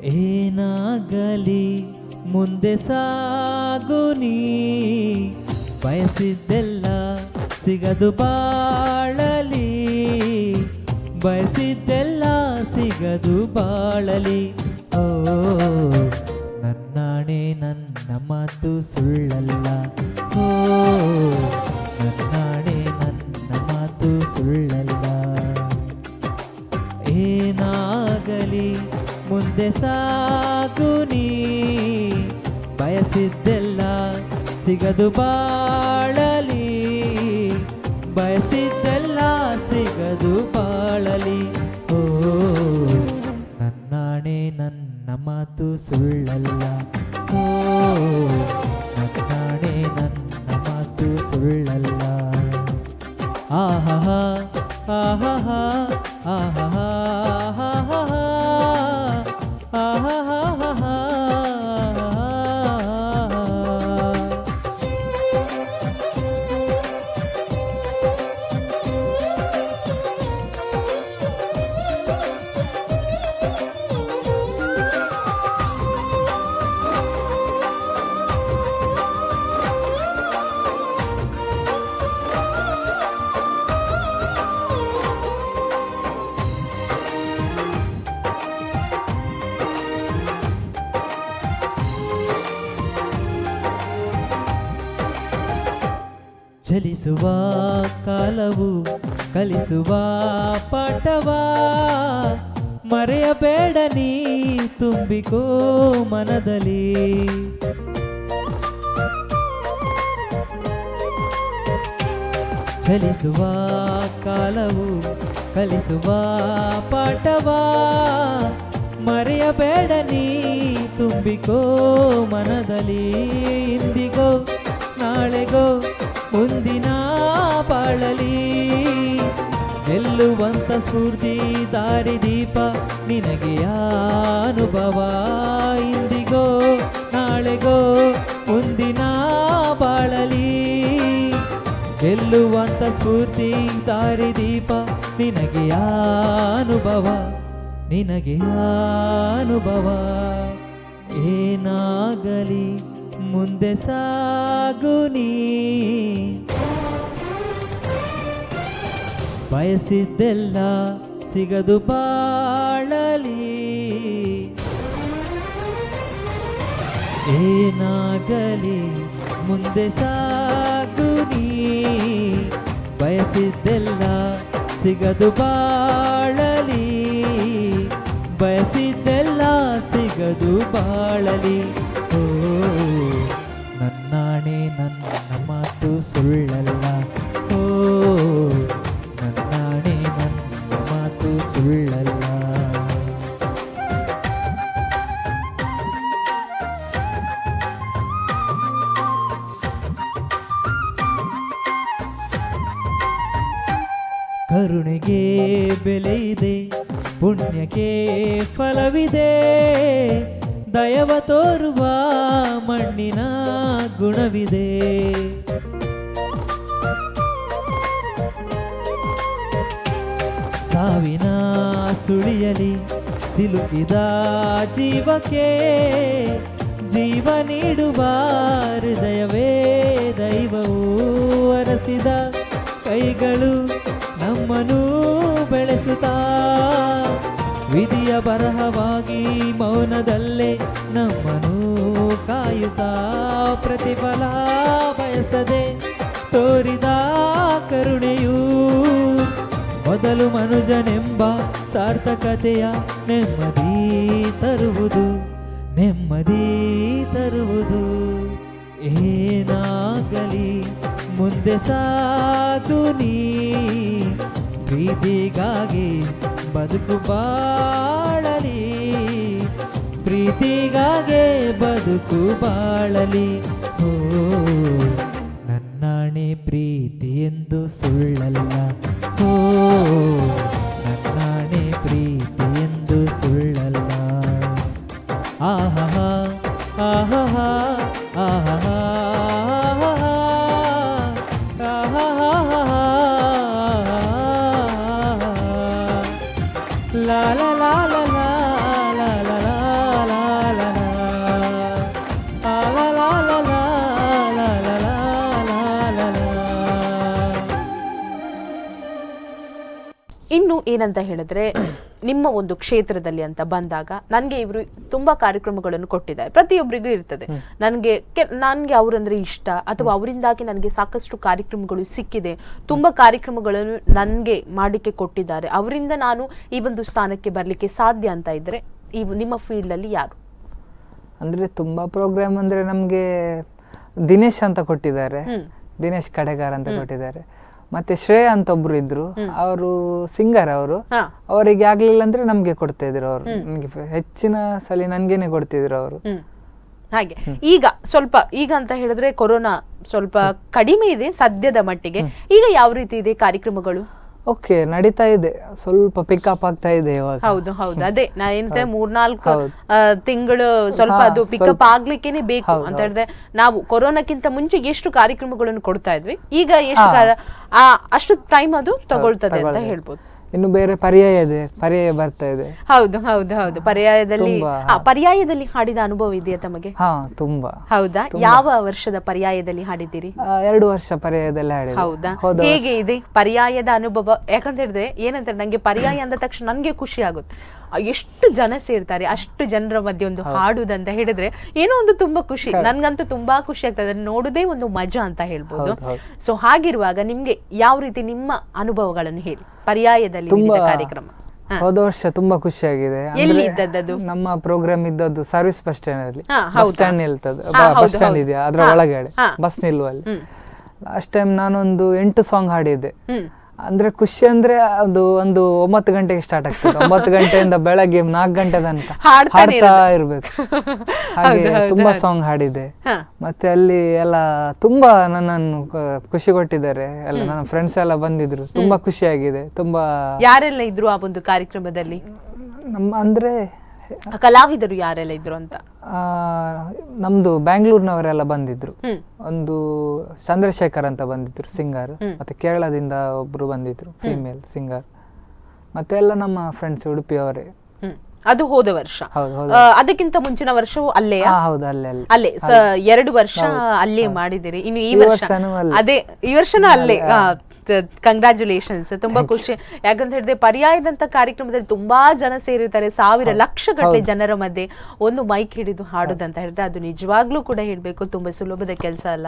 ಏನಾಗಲಿ ಮುಂದೆ ಸಾಗು ನೀ, ಬಯಸಿದ್ದೆಲ್ಲ ಸಿಗದು ಬಾಳಲಿ, ಬಯಸಿದ್ದೆಲ್ಲ ಸಿಗದು ಬಾಳಲಿ. ಓ ನನ್ನಾಣೆ ನನ್ನ ಮಾತು ಸುಳ್ಳಲ್ಲ, ಓ ನನ್ನಾಣೆ ನನ್ನ ಮಾತು ಸುಳ್ಳಲ್ಲ. ಏನಾಗಲಿ ಮುಂದೆ ಸಾಗು ನೀ, ಬಯಸಿದ್ದೆಲ್ಲ ಸಿಗದು ಬಾಳಲಿ, ಬಯಸಿದ್ದೆಲ್ಲ ಸಿಗದು ಬಾಳಲಿ. ಓ ನನ್ನಾಣೆ ನನ್ನ ಮಾತು ಸುಳ್ಳಲ್ಲ, ಓ ನನ್ನಾಣೆ ನನ್ನ ಮಾತು ಸುಳ್ಳಲ್ಲ. ಆಹಾ ಆಹಾ ಆಹಾ ಚಲಿಸುವ ಕಾಲವು ಕಲಿಸುವ ಪಾಠವಾ, ಮರೆಯಬೇಡ ನೀ ತುಂಬಿಕೋ ಮನದಲ್ಲಿ. ಚಲಿಸುವ ಕಾಲವು ಕಲಿಸುವ ಪಾಠವಾ, ಮರೆಯಬೇಡ ನೀ ತುಂಬಿಕೋ ಮನದಲ್ಲಿ. ಇಂದಿಗೋ ನಾಳೆಗೋ ಮುಂದಿನ ಬಾಳಲಿ, ಗೆಲ್ಲುವಂತ ಸ್ಫೂರ್ತಿ ದಾರಿದೀಪ ನಿನಗೆ ಅನುಭವ. ಇಂದಿಗೋ ನಾಳೆಗೋ ಮುಂದಿನ ಬಾಳಲಿ, ಗೆಲ್ಲುವಂತ ಸ್ಫೂರ್ತಿ ದಾರಿದೀಪ ನಿನಗೆ ಅನುಭವ, ನಿನಗೆ ಅನುಭವ. ಏನಾಗಲಿ ಮುಂದೆ ಸಾಗು ನೀ, ಬಯಸಿದ್ದೆಲ್ಲ ಸಿಗದು ಬಾಳಲಿ. ಏನಾಗಲಿ ಮುಂದೆ ಸಾಗು ನೀ, ಬಯಸಿದ್ದೆಲ್ಲ ಸಿಗದು ಬಾಳಲಿ, ಬಯಸಿದ್ದೆಲ್ಲ ಸಿಗದು ಬಾಳಲಿ. ಓ ನನ್ನಾಣೆ ನನ್ನ ಮಾತು ಸುಳ್ಳಲ್ಲ, ಓ ನನ್ನಾಣೆ ನನ್ನ ಮಾತು ಸುಳ್ಳಲ್ಲ. ಕರುಣೆಗೆ ಬೆಲೆ ಇದೆ, ಪುಣ್ಯಕ್ಕೆ ಫಲವಿದೆ, ದಯವ ತೋರುವ ಮಣ್ಣಿನ ಗುಣವಿದೆ. ಸಾವಿನ ಸುಳಿಯಲಿ ಸಿಲುಕಿದ ಜೀವಕ್ಕೆ ಜೀವ ನೀಡುವ ಹೃದಯವೇ ದೈವವು ಅರಸಿದ ಕೈಗಳು ನಮ್ಮನ್ನು ಬೆಳೆಸುತ್ತಾ, ವಿಧಿಯ ಬರಹವಾಗಿ ಮೌನದಲ್ಲೇ ನಮ್ಮನ್ನು ಕಾಯುತ್ತಾ, ಪ್ರತಿಫಲ ಬಯಸದೆ ತೋರಿದ ಕರುಣೆಯು ಮೊದಲು ಮನುಜನೆಂಬ ಸಾರ್ಥಕತೆಯ ನೆಮ್ಮದಿ ತರುವುದು, ನೆಮ್ಮದಿ ತರುವುದು. ಏನಾಗಲಿ ಮುಂದೆ ಸಾಗು ನೀ, ಪ್ರೀತಿಗಾಗಿ ಬದುಕು ಬಾಳಲಿ, ಪ್ರೀತಿಗಾಗಿ ಬದುಕು ಬಾಳಲಿ. ಓ ನನ್ನಾಣೆ ಪ್ರೀತಿ ಎಂದು ಸುಳ್ಳಲ್ಲ, ಓ ನನ್ನಾಣೆ ಪ್ರೀತಿ ಎಂದು ಸುಳ್ಳಲ್ಲ. ಆಹಾ ಆಹಾ ಆಹಾ la la la la la la la la ಏನಂತ ಹೇಳಿದ್ರೆ ನಿಮ್ಮ ಒಂದು ಕ್ಷೇತ್ರದಲ್ಲಿ ಅಂತ ಬಂದಾಗ ನನಗೆ ಇವರು ತುಂಬಾ ಕಾರ್ಯಕ್ರಮಗಳನ್ನು ಕೊಟ್ಟಿದ್ದಾರೆ, ಪ್ರತಿಯೊಬ್ಬರಿಗೂ ಇರ್ತದೆ. ನನಗೆ ಅವರಂದ್ರೆ ಇಷ್ಟ, ಅಥವಾ ಅವರಿಂದಾಗಿ ನನಗೆ ಸಾಕಷ್ಟು ಕಾರ್ಯಕ್ರಮಗಳು ಸಿಕ್ಕಿದೆ, ತುಂಬಾ ಕಾರ್ಯಕ್ರಮಗಳನ್ನು ನನಗೆ ಮಾಡಲಿಕ್ಕೆ ಕೊಟ್ಟಿದ್ದಾರೆ, ಅವರಿಂದ ನಾನು ಈ ಒಂದು ಸ್ಥಾನಕ್ಕೆ ಬರಲಿಕ್ಕೆ ಸಾಧ್ಯ ಅಂತ ಇದ್ರೆ ನಿಮ್ಮ ಫೀಲ್ಡ್ ಅಲ್ಲಿ ಯಾರು? ಅಂದ್ರೆ ತುಂಬಾ ಪ್ರೋಗ್ರಾಮ್ ಅಂದ್ರೆ ನಮ್ಗೆ ದಿನೇಶ್ ಅಂತ ಕೊಟ್ಟಿದ್ದಾರೆ, ದಿನೇಶ್ ಕಡೆಗಾರ್ ಅಂತ ಕೊಟ್ಟಿದ್ದಾರೆ. ಮತ್ತೆ ಶ್ರೇಯ ಅಂತ ಒಬ್ರು ಇದ್ರು, ಅವರು ಸಿಂಗರ್, ಅವರು ಅವರಿಗೆ ಆಗ್ಲಿಲ್ಲ ಅಂದ್ರೆ ನಮ್ಗೆ ಕೊಡ್ತಾ ಇದ್ರು. ಅವರು ನನ್ಗೆ ಹೆಚ್ಚಿನ ಸಲ ನನ್ಗೇನೆ ಕೊಡ್ತಿದ್ರು ಅವರು. ಹಾಗೆ ಈಗ ಅಂತ ಹೇಳಿದ್ರೆ ಕೊರೋನಾ ಸ್ವಲ್ಪ ಕಡಿಮೆ ಇದೆ ಸದ್ಯದ ಮಟ್ಟಿಗೆ. ಈಗ ಯಾವ ರೀತಿ ಇದೆ ಕಾರ್ಯಕ್ರಮಗಳು? ಓಕೆ, ನಡೀತಾ ಇದೆ, ಸ್ವಲ್ಪ ಪಿಕಪ್ ಆಗ್ತಾ ಇದೆ ಇವಾಗ. ಹೌದು, ಅದೇ ನಾ ಎಂತ 3-4 ತಿಂಗಳು ಸ್ವಲ್ಪ ಅದು ಪಿಕಪ್ ಆಗ್ಲಿಕ್ಕೇನೆ ಬೇಕು ಅಂತ ಹೇಳಿದ್ರೆ, ನಾವು ಕೊರೋನಾಕ್ಕಿಂತ ಮುಂಚೆ ಎಷ್ಟು ಕಾರ್ಯಕ್ರಮಗಳನ್ನು ಕೊಡ್ತಾ ಇದ್ವಿ, ಈಗ ಎಷ್ಟು ಅಷ್ಟು ಟೈಮ್ ಅದು ತಗೊಳ್ತದೆ ಅಂತ ಹೇಳ್ಬೋದು. ಇನ್ನು ಬೇರೆ ಪರ್ಯಾಯ ಬರ್ತಾ ಇದೆ. ಹೌದು. ಪರ್ಯಾಯದಲ್ಲಿ ಹಾಡಿದ ಅನುಭವ ಇದೆಯಾ ತಮಗೆ? ತುಂಬಾ. ಹೌದಾ? ಯಾವ ವರ್ಷದ ಪರ್ಯಾಯದಲ್ಲಿ ಹಾಡಿದ್ದೀರಿ? 2 ವರ್ಷ ಪರ್ಯಾಯದಲ್ಲಿ ಹಾಡಿದೆ. ಹೌದಾ? ಹೇಗೆ ಇದೆ ಪರ್ಯಾಯದ ಅನುಭವ? ಯಾಕಂತ ಹೇಳಿದ್ರೆ ಏನಂತಾರೆ, ನಂಗೆ ಪರ್ಯಾಯ ಅಂದ ತಕ್ಷಣ ನನ್ಗೆ ಖುಷಿ ಆಗುತ್ತೆ. ಎಷ್ಟು ಜನ ಸೇರ್ತಾರೆ, ಅಷ್ಟು ಜನರ ಮಧ್ಯೆ ಒಂದು ಹಾಡುದಂತ ಹೇಳಿದ್ರೆ ಏನೋ ಒಂದು ತುಂಬಾ ಖುಷಿ. ನನ್ಗಂತೂ ತುಂಬಾ ಖುಷಿ ಆಗ್ತದೆ, ಅದನ್ನ ನೋಡುದೇ ಒಂದು ಮಜಾ ಅಂತ ಹೇಳ್ಬೋದು. ಸೊ ಹಾಗಿರುವಾಗ ನಿಮ್ಗೆ ಯಾವ ರೀತಿ ನಿಮ್ಮ ಅನುಭವಗಳನ್ನು ಹೇಳಿ, ಪರ್ಯಾಯದಲ್ಲಿ ಕಾರ್ಯಕ್ರಮ? ಹೋದ ವರ್ಷ ತುಂಬಾ ಖುಷಿಯಾಗಿದೆ. ಎಲ್ಲಿ ಇದ್ದದ್ದು? ನಮ್ಮ ಪ್ರೋಗ್ರಾಮ್ ಇದ್ದದ್ದು ಸರ್ವಿಸ್ ಬಸ್ ಸ್ಟ್ಯಾಂಡ್ ಅಲ್ಲಿ. ಬಸ್ ಸ್ಟ್ಯಾಂಡ್ ನಿಲ್ತದೆ, ಬಸ್ ಸ್ಟ್ಯಾಂಡ್ ಇದೆಯಾ ಅದ್ರ ಒಳಗಡೆ ಬಸ್ ನಿಲ್ಲುವಲ್ಲಿ. ಲಾಸ್ಟ್ ಟೈಮ್ ನಾನೊಂದು 8 ಸಾಂಗ್ ಹಾಡಿದ್ದೆ. ಅಂದ್ರೆ ಖುಷಿ ಅಂದ್ರೆ ಅದು ಒಂದು 9 ಗಂಟೆಗೆ ಸ್ಟಾರ್ಟ್ ಆಗ್ತದೆ. 9 ಗಂಟೆಯಿಂದ ಬೆಳಗ್ಗೆ 4 ಗಂಟೆ ತನಕ ಹಾಡ್ತಾ ಇರ್ಬೇಕು. ಹಾಗೆ ತುಂಬಾ ಸಾಂಗ್ ಹಾಡಿದೆ. ಮತ್ತೆ ಅಲ್ಲಿ ಎಲ್ಲ ತುಂಬಾ ನನ್ನನ್ನು ಖುಷಿ ಕೊಟ್ಟಿದ್ದಾರೆ. ಎಲ್ಲ ನನ್ನ ಫ್ರೆಂಡ್ಸ್ ಎಲ್ಲ ಬಂದಿದ್ರು, ತುಂಬಾ ಖುಷಿಯಾಗಿದೆ. ತುಂಬಾ. ಯಾರೆಲ್ಲ ಇದ್ರು ಆ ಒಂದು ಕಾರ್ಯಕ್ರಮದಲ್ಲಿ? ಅಂದ್ರೆ ಕಲಾವಿದರು ಯಾರೆಲ್ಲ ಇದ್ರು ಅಂತ? ನಮ್ದು ಬ್ಯಾಂಗ್ಳೂರ್ನವರೆಲ್ಲ ಬಂದಿದ್ರು. ಒಂದು ಚಂದ್ರಶೇಖರ್ ಅಂತ ಬಂದಿದ್ರು ಸಿಂಗರ್, ಮತ್ತೆ ಕೇರಳದಿಂದ ಒಬ್ರು ಬಂದಿದ್ರು ಫಿಮೇಲ್ ಸಿಂಗರ್, ಮತ್ತೆ ಎಲ್ಲ ನಮ್ಮ ಫ್ರೆಂಡ್ಸ್ ಉಡುಪಿಯವರೇ. ಅದು ಹೋದ ವರ್ಷ. ಅದಕ್ಕಿಂತ ಮುಂಚಿನ ವರ್ಷವೂ ಅಲ್ಲೇ? ಹೌದು, ಅಲ್ಲೇ 2 ವರ್ಷ ಅಲ್ಲೇ ಮಾಡಿದಿರಿ. ಇನ್ನು ಈ ವರ್ಷ ಅದೇ, ಈ ವರ್ಷನೂ ಅಲ್ಲೇ. ಕಂಗ್ರಾಚುಲೇಷನ್ಸ್, ತುಂಬಾ ಖುಷಿ. ಯಾಕಂತ ಹೇಳಿದ್ರೆ ಪರ್ಯಾಯದಂತ ಕಾರ್ಯಕ್ರಮದಲ್ಲಿ ತುಂಬಾ ಜನ ಸೇರಿರ್ತಾರೆ, ಸಾವಿರ ಲಕ್ಷ ಗಟ್ಟಲೆ ಜನರ ಮಧ್ಯೆ ಒಂದು ಮೈಕ್ ಹಿಡಿದು ಹಾಡೋದಂತ ಹೇಳಿದ್ರೆ ಅದು ನಿಜವಾಗ್ಲೂ ಕೂಡ ಹೇಳ್ಬೇಕು ತುಂಬಾ ಸುಲಭದ ಕೆಲಸ ಅಲ್ಲ.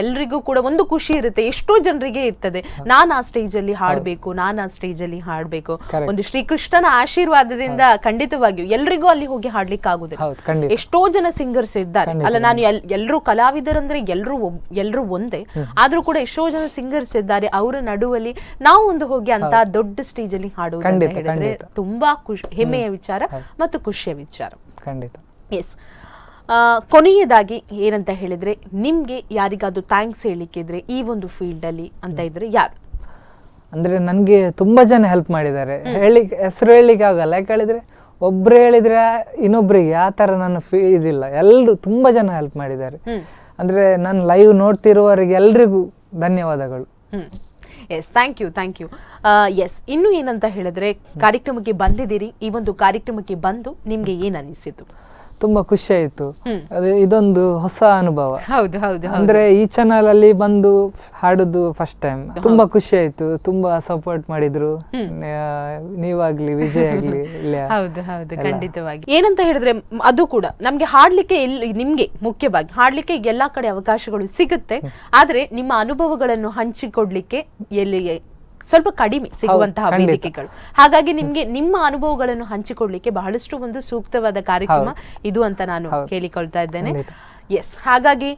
ಎಲ್ರಿಗೂ ಕೂಡ ಒಂದು ಖುಷಿ ಇರುತ್ತೆ, ಎಷ್ಟೋ ಜನರಿಗೆ ಇರ್ತದೆ, ನಾನ್ ಆ ಸ್ಟೇಜ್ ಅಲ್ಲಿ ಹಾಡ್ಬೇಕು. ಒಂದು ಶ್ರೀಕೃಷ್ಣನ ಆಶೀರ್ವಾದದಿಂದ ಖಂಡಿತವಾಗಿಯೂ ಎಲ್ರಿಗೂ ಅಲ್ಲಿ ಹೋಗಿ ಹಾಡ್ಲಿಕ್ಕೆ ಆಗುದಿಲ್ಲ. ಎಷ್ಟೋ ಜನ ಸಿಂಗರ್ಸ್ ಇದ್ದಾರೆ ಅಲ್ಲ, ನಾನು ಎಲ್ಲರೂ ಕಲಾವಿದರಂದ್ರೆ ಎಲ್ರೂ ಒಂದೇ, ಆದ್ರೂ ಕೂಡ ಎಷ್ಟೋ ಜನ ಸಿಂಗರ್ಸ್ ಇದ್ದಾರೆ. ಅವರ ನಡುವಲ್ಲಿ ನಾವು ಒಂದು ಹೋಗಿ ಅಂತ ದೊಡ್ಡ ಸ್ಟೇಜ್ ಅಲ್ಲಿ ಹಾಡುವುದು ಅಂತ ಹೇಳಿದ್ರೆ ತುಂಬಾ ಹೆಮ್ಮೆಯ ವಿಚಾರ ಮತ್ತು ಖುಷಿಯ ವಿಚಾರ. ಎಸ್, ಕೊನೆಯದಾಗಿ ಏನಂತ ಹೇಳಿದ್ರೆ, ನಿಮ್ಗೆ ಯಾರಿಗಾದ್ರೂ ಥ್ಯಾಂಕ್ಸ್ ಹೇಳಿಕ್ಕಿದ್ರೆ ಈ ಒಂದು ಫೀಲ್ಡ್ ಅಲ್ಲಿ ಅಂತ ಇದ್ರೆ ಯಾರು? ಅಂದ್ರೆ ನನ್ಗೆ ತುಂಬಾ ಜನ ಹೆಲ್ಪ್ ಮಾಡಿದ್ದಾರೆ. ಹೆಸರು ಹೇಳಿಕ್ಕೆ ಆಗಲ್ಲ, ಯಾಕೆ ಹೇಳಿದ್ರೆ ಒಬ್ರು ಹೇಳಿದ್ರೆ ಇನ್ನೊಬ್ರಿಗೆ ಆ ತರ ನನ್ನ ಇದಿಲ್ಲ. ಎಲ್ರು ತುಂಬಾ ಜನ ಹೆಲ್ಪ್ ಮಾಡಿದ್ದಾರೆ. ಅಂದ್ರೆ ನಾನು ಲೈವ್ ನೋಡ್ತಿರುವವರಿಗೆ ಎಲ್ರಿಗೂ ಧನ್ಯವಾದಗಳು. S, thank you. ಎಸ್, ಇನ್ನು ಏನಂತ ಹೇಳಿದ್ರೆ, ಕಾರ್ಯಕ್ರಮಕ್ಕೆ ಬಂದಿದ್ದೀರಿ, ಈ ಒಂದು ಕಾರ್ಯಕ್ರಮಕ್ಕೆ ಬಂದು ನಿಮ್ಗೆ ಏನ್ ಅನಿಸಿತು? ತುಂಬಾ ಖುಷಿ ಆಯ್ತು. ಇದೊಂದು ಹೊಸ ಅನುಭವ. ಹೌದು. ಅಂದ್ರೆ ಈ ಚಾನಲ್ ಅಲ್ಲಿ ಬಂದು ಹಾಡುದು ಫಸ್ಟ್ ಟೈಮ್. ತುಂಬಾ ಖುಷಿ ಆಯ್ತು. ತುಂಬಾ ಸಪೋರ್ಟ್ ಮಾಡಿದ್ರು, ನೀವಾಗ್ಲಿ ವಿಜಯ್ ಆಗ್ಲಿ. ಹೌದು, ಖಂಡಿತವಾಗಿ. ಏನಂತ ಹೇಳಿದ್ರೆ ಅದು ಕೂಡ ನಮ್ಗೆ ಹಾಡ್ಲಿಕ್ಕೆ ನಿಮ್ಗೆ ಮುಖ್ಯವಾಗಿ ಹಾಡ್ಲಿಕ್ಕೆ ಎಲ್ಲಾ ಕಡೆ ಅವಕಾಶಗಳು ಸಿಗುತ್ತೆ, ಆದ್ರೆ ನಿಮ್ಮ ಅನುಭವಗಳನ್ನು ಹಂಚಿಕೊಡ್ಲಿಕ್ಕೆ ಎಲ್ಲಿ ಸ್ವಲ್ಪ ಕಡಿಮೆ ಸಿಗುವಂತಹ ವೇದಿಕೆಗಳು. ಹಾಗಾಗಿ ನಿಮ್ಗೆ ನಿಮ್ಮ ಅನುಭವಗಳನ್ನು ಹಂಚಿಕೊಡ್ಲಿಕ್ಕೆ ಬಹಳಷ್ಟು ಒಂದು ಸೂಕ್ತವಾದ ಕಾರ್ಯಕ್ರಮ ಇದು ಅಂತ ನಾನು ಕೇಳಿಕೊಳ್ತಾ ಇದ್ದೇನೆ. ಎಸ್, ಹಾಗಾಗಿ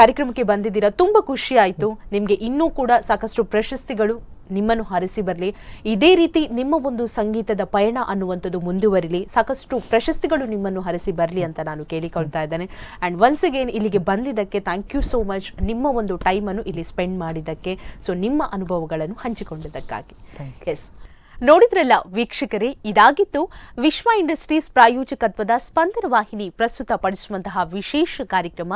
ಕಾರ್ಯಕ್ರಮಕ್ಕೆ ಬಂದಿದ್ದೀರಾ, ತುಂಬಾ ಖುಷಿ ಆಯ್ತು. ನಿಮ್ಗೆ ಇನ್ನೂ ಕೂಡ ಸಾಕಷ್ಟು ಪ್ರಶಸ್ತಿಗಳು ನಿಮ್ಮನ್ನು ಹರಿಸಿ ಬರಲಿ, ಇದೇ ರೀತಿ ನಿಮ್ಮ ಒಂದು ಸಂಗೀತದ ಪಯಣ ಅನ್ನುವಂಥದ್ದು ಮುಂದುವರಿಲಿ, ಸಾಕಷ್ಟು ಪ್ರಶಸ್ತಿಗಳು ನಿಮ್ಮನ್ನು ಹರಿಸಿ ಬರಲಿ ಅಂತ ನಾನು ಕೇಳಿಕೊಳ್ತಾ ಇದ್ದೇನೆ. ಆ್ಯಂಡ್ ಒನ್ಸ್ ಅಗೇನ್ ಇಲ್ಲಿಗೆ ಬಂದಿದ್ದಕ್ಕೆ ಥ್ಯಾಂಕ್ ಯು ಸೋ ಮಚ್, ನಿಮ್ಮ ಒಂದು ಟೈಮನ್ನು ಇಲ್ಲಿ ಸ್ಪೆಂಡ್ ಮಾಡಿದ್ದಕ್ಕೆ, ಸೊ ನಿಮ್ಮ ಅನುಭವಗಳನ್ನು ಹಂಚಿಕೊಂಡಿದ್ದಕ್ಕಾಗಿ. ಎಸ್, ನೋಡಿದ್ರಲ್ಲ ವೀಕ್ಷಕರೇ, ಇದಾಗಿತ್ತು ವಿಶ್ವ ಇಂಡಸ್ಟ್ರೀಸ್ ಪ್ರಾಯೋಜಕತ್ವದ ಸ್ಪಂದನ ವಾಹಿನಿ ಪ್ರಸ್ತುತಪಡಿಸುವಂತಹ ವಿಶೇಷ ಕಾರ್ಯಕ್ರಮ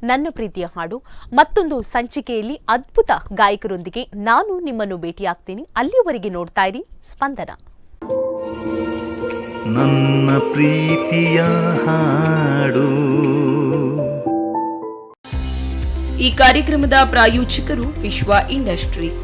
ನನ್ನ ಪ್ರೀತಿಯ ಹಾಡು. ಮತ್ತೊಂದು ಸಂಚಿಕೆಯಲ್ಲಿ ಅದ್ಭುತ ಗಾಯಕರೊಂದಿಗೆ ನಾನು ನಿಮ್ಮನ್ನು ಭೇಟಿಯಾಗ್ತೀನಿ. ಅಲ್ಲಿಯವರೆಗೆ ನೋಡ್ತಾ ಇರಿ ಸ್ಪಂದನ. ನನ್ನ ಪ್ರೀತಿಯ ಹಾಡು. ಈ ಕಾರ್ಯಕ್ರಮದ ಪ್ರಾಯೋಜಕರು ವಿಶ್ವ ಇಂಡಸ್ಟ್ರೀಸ್.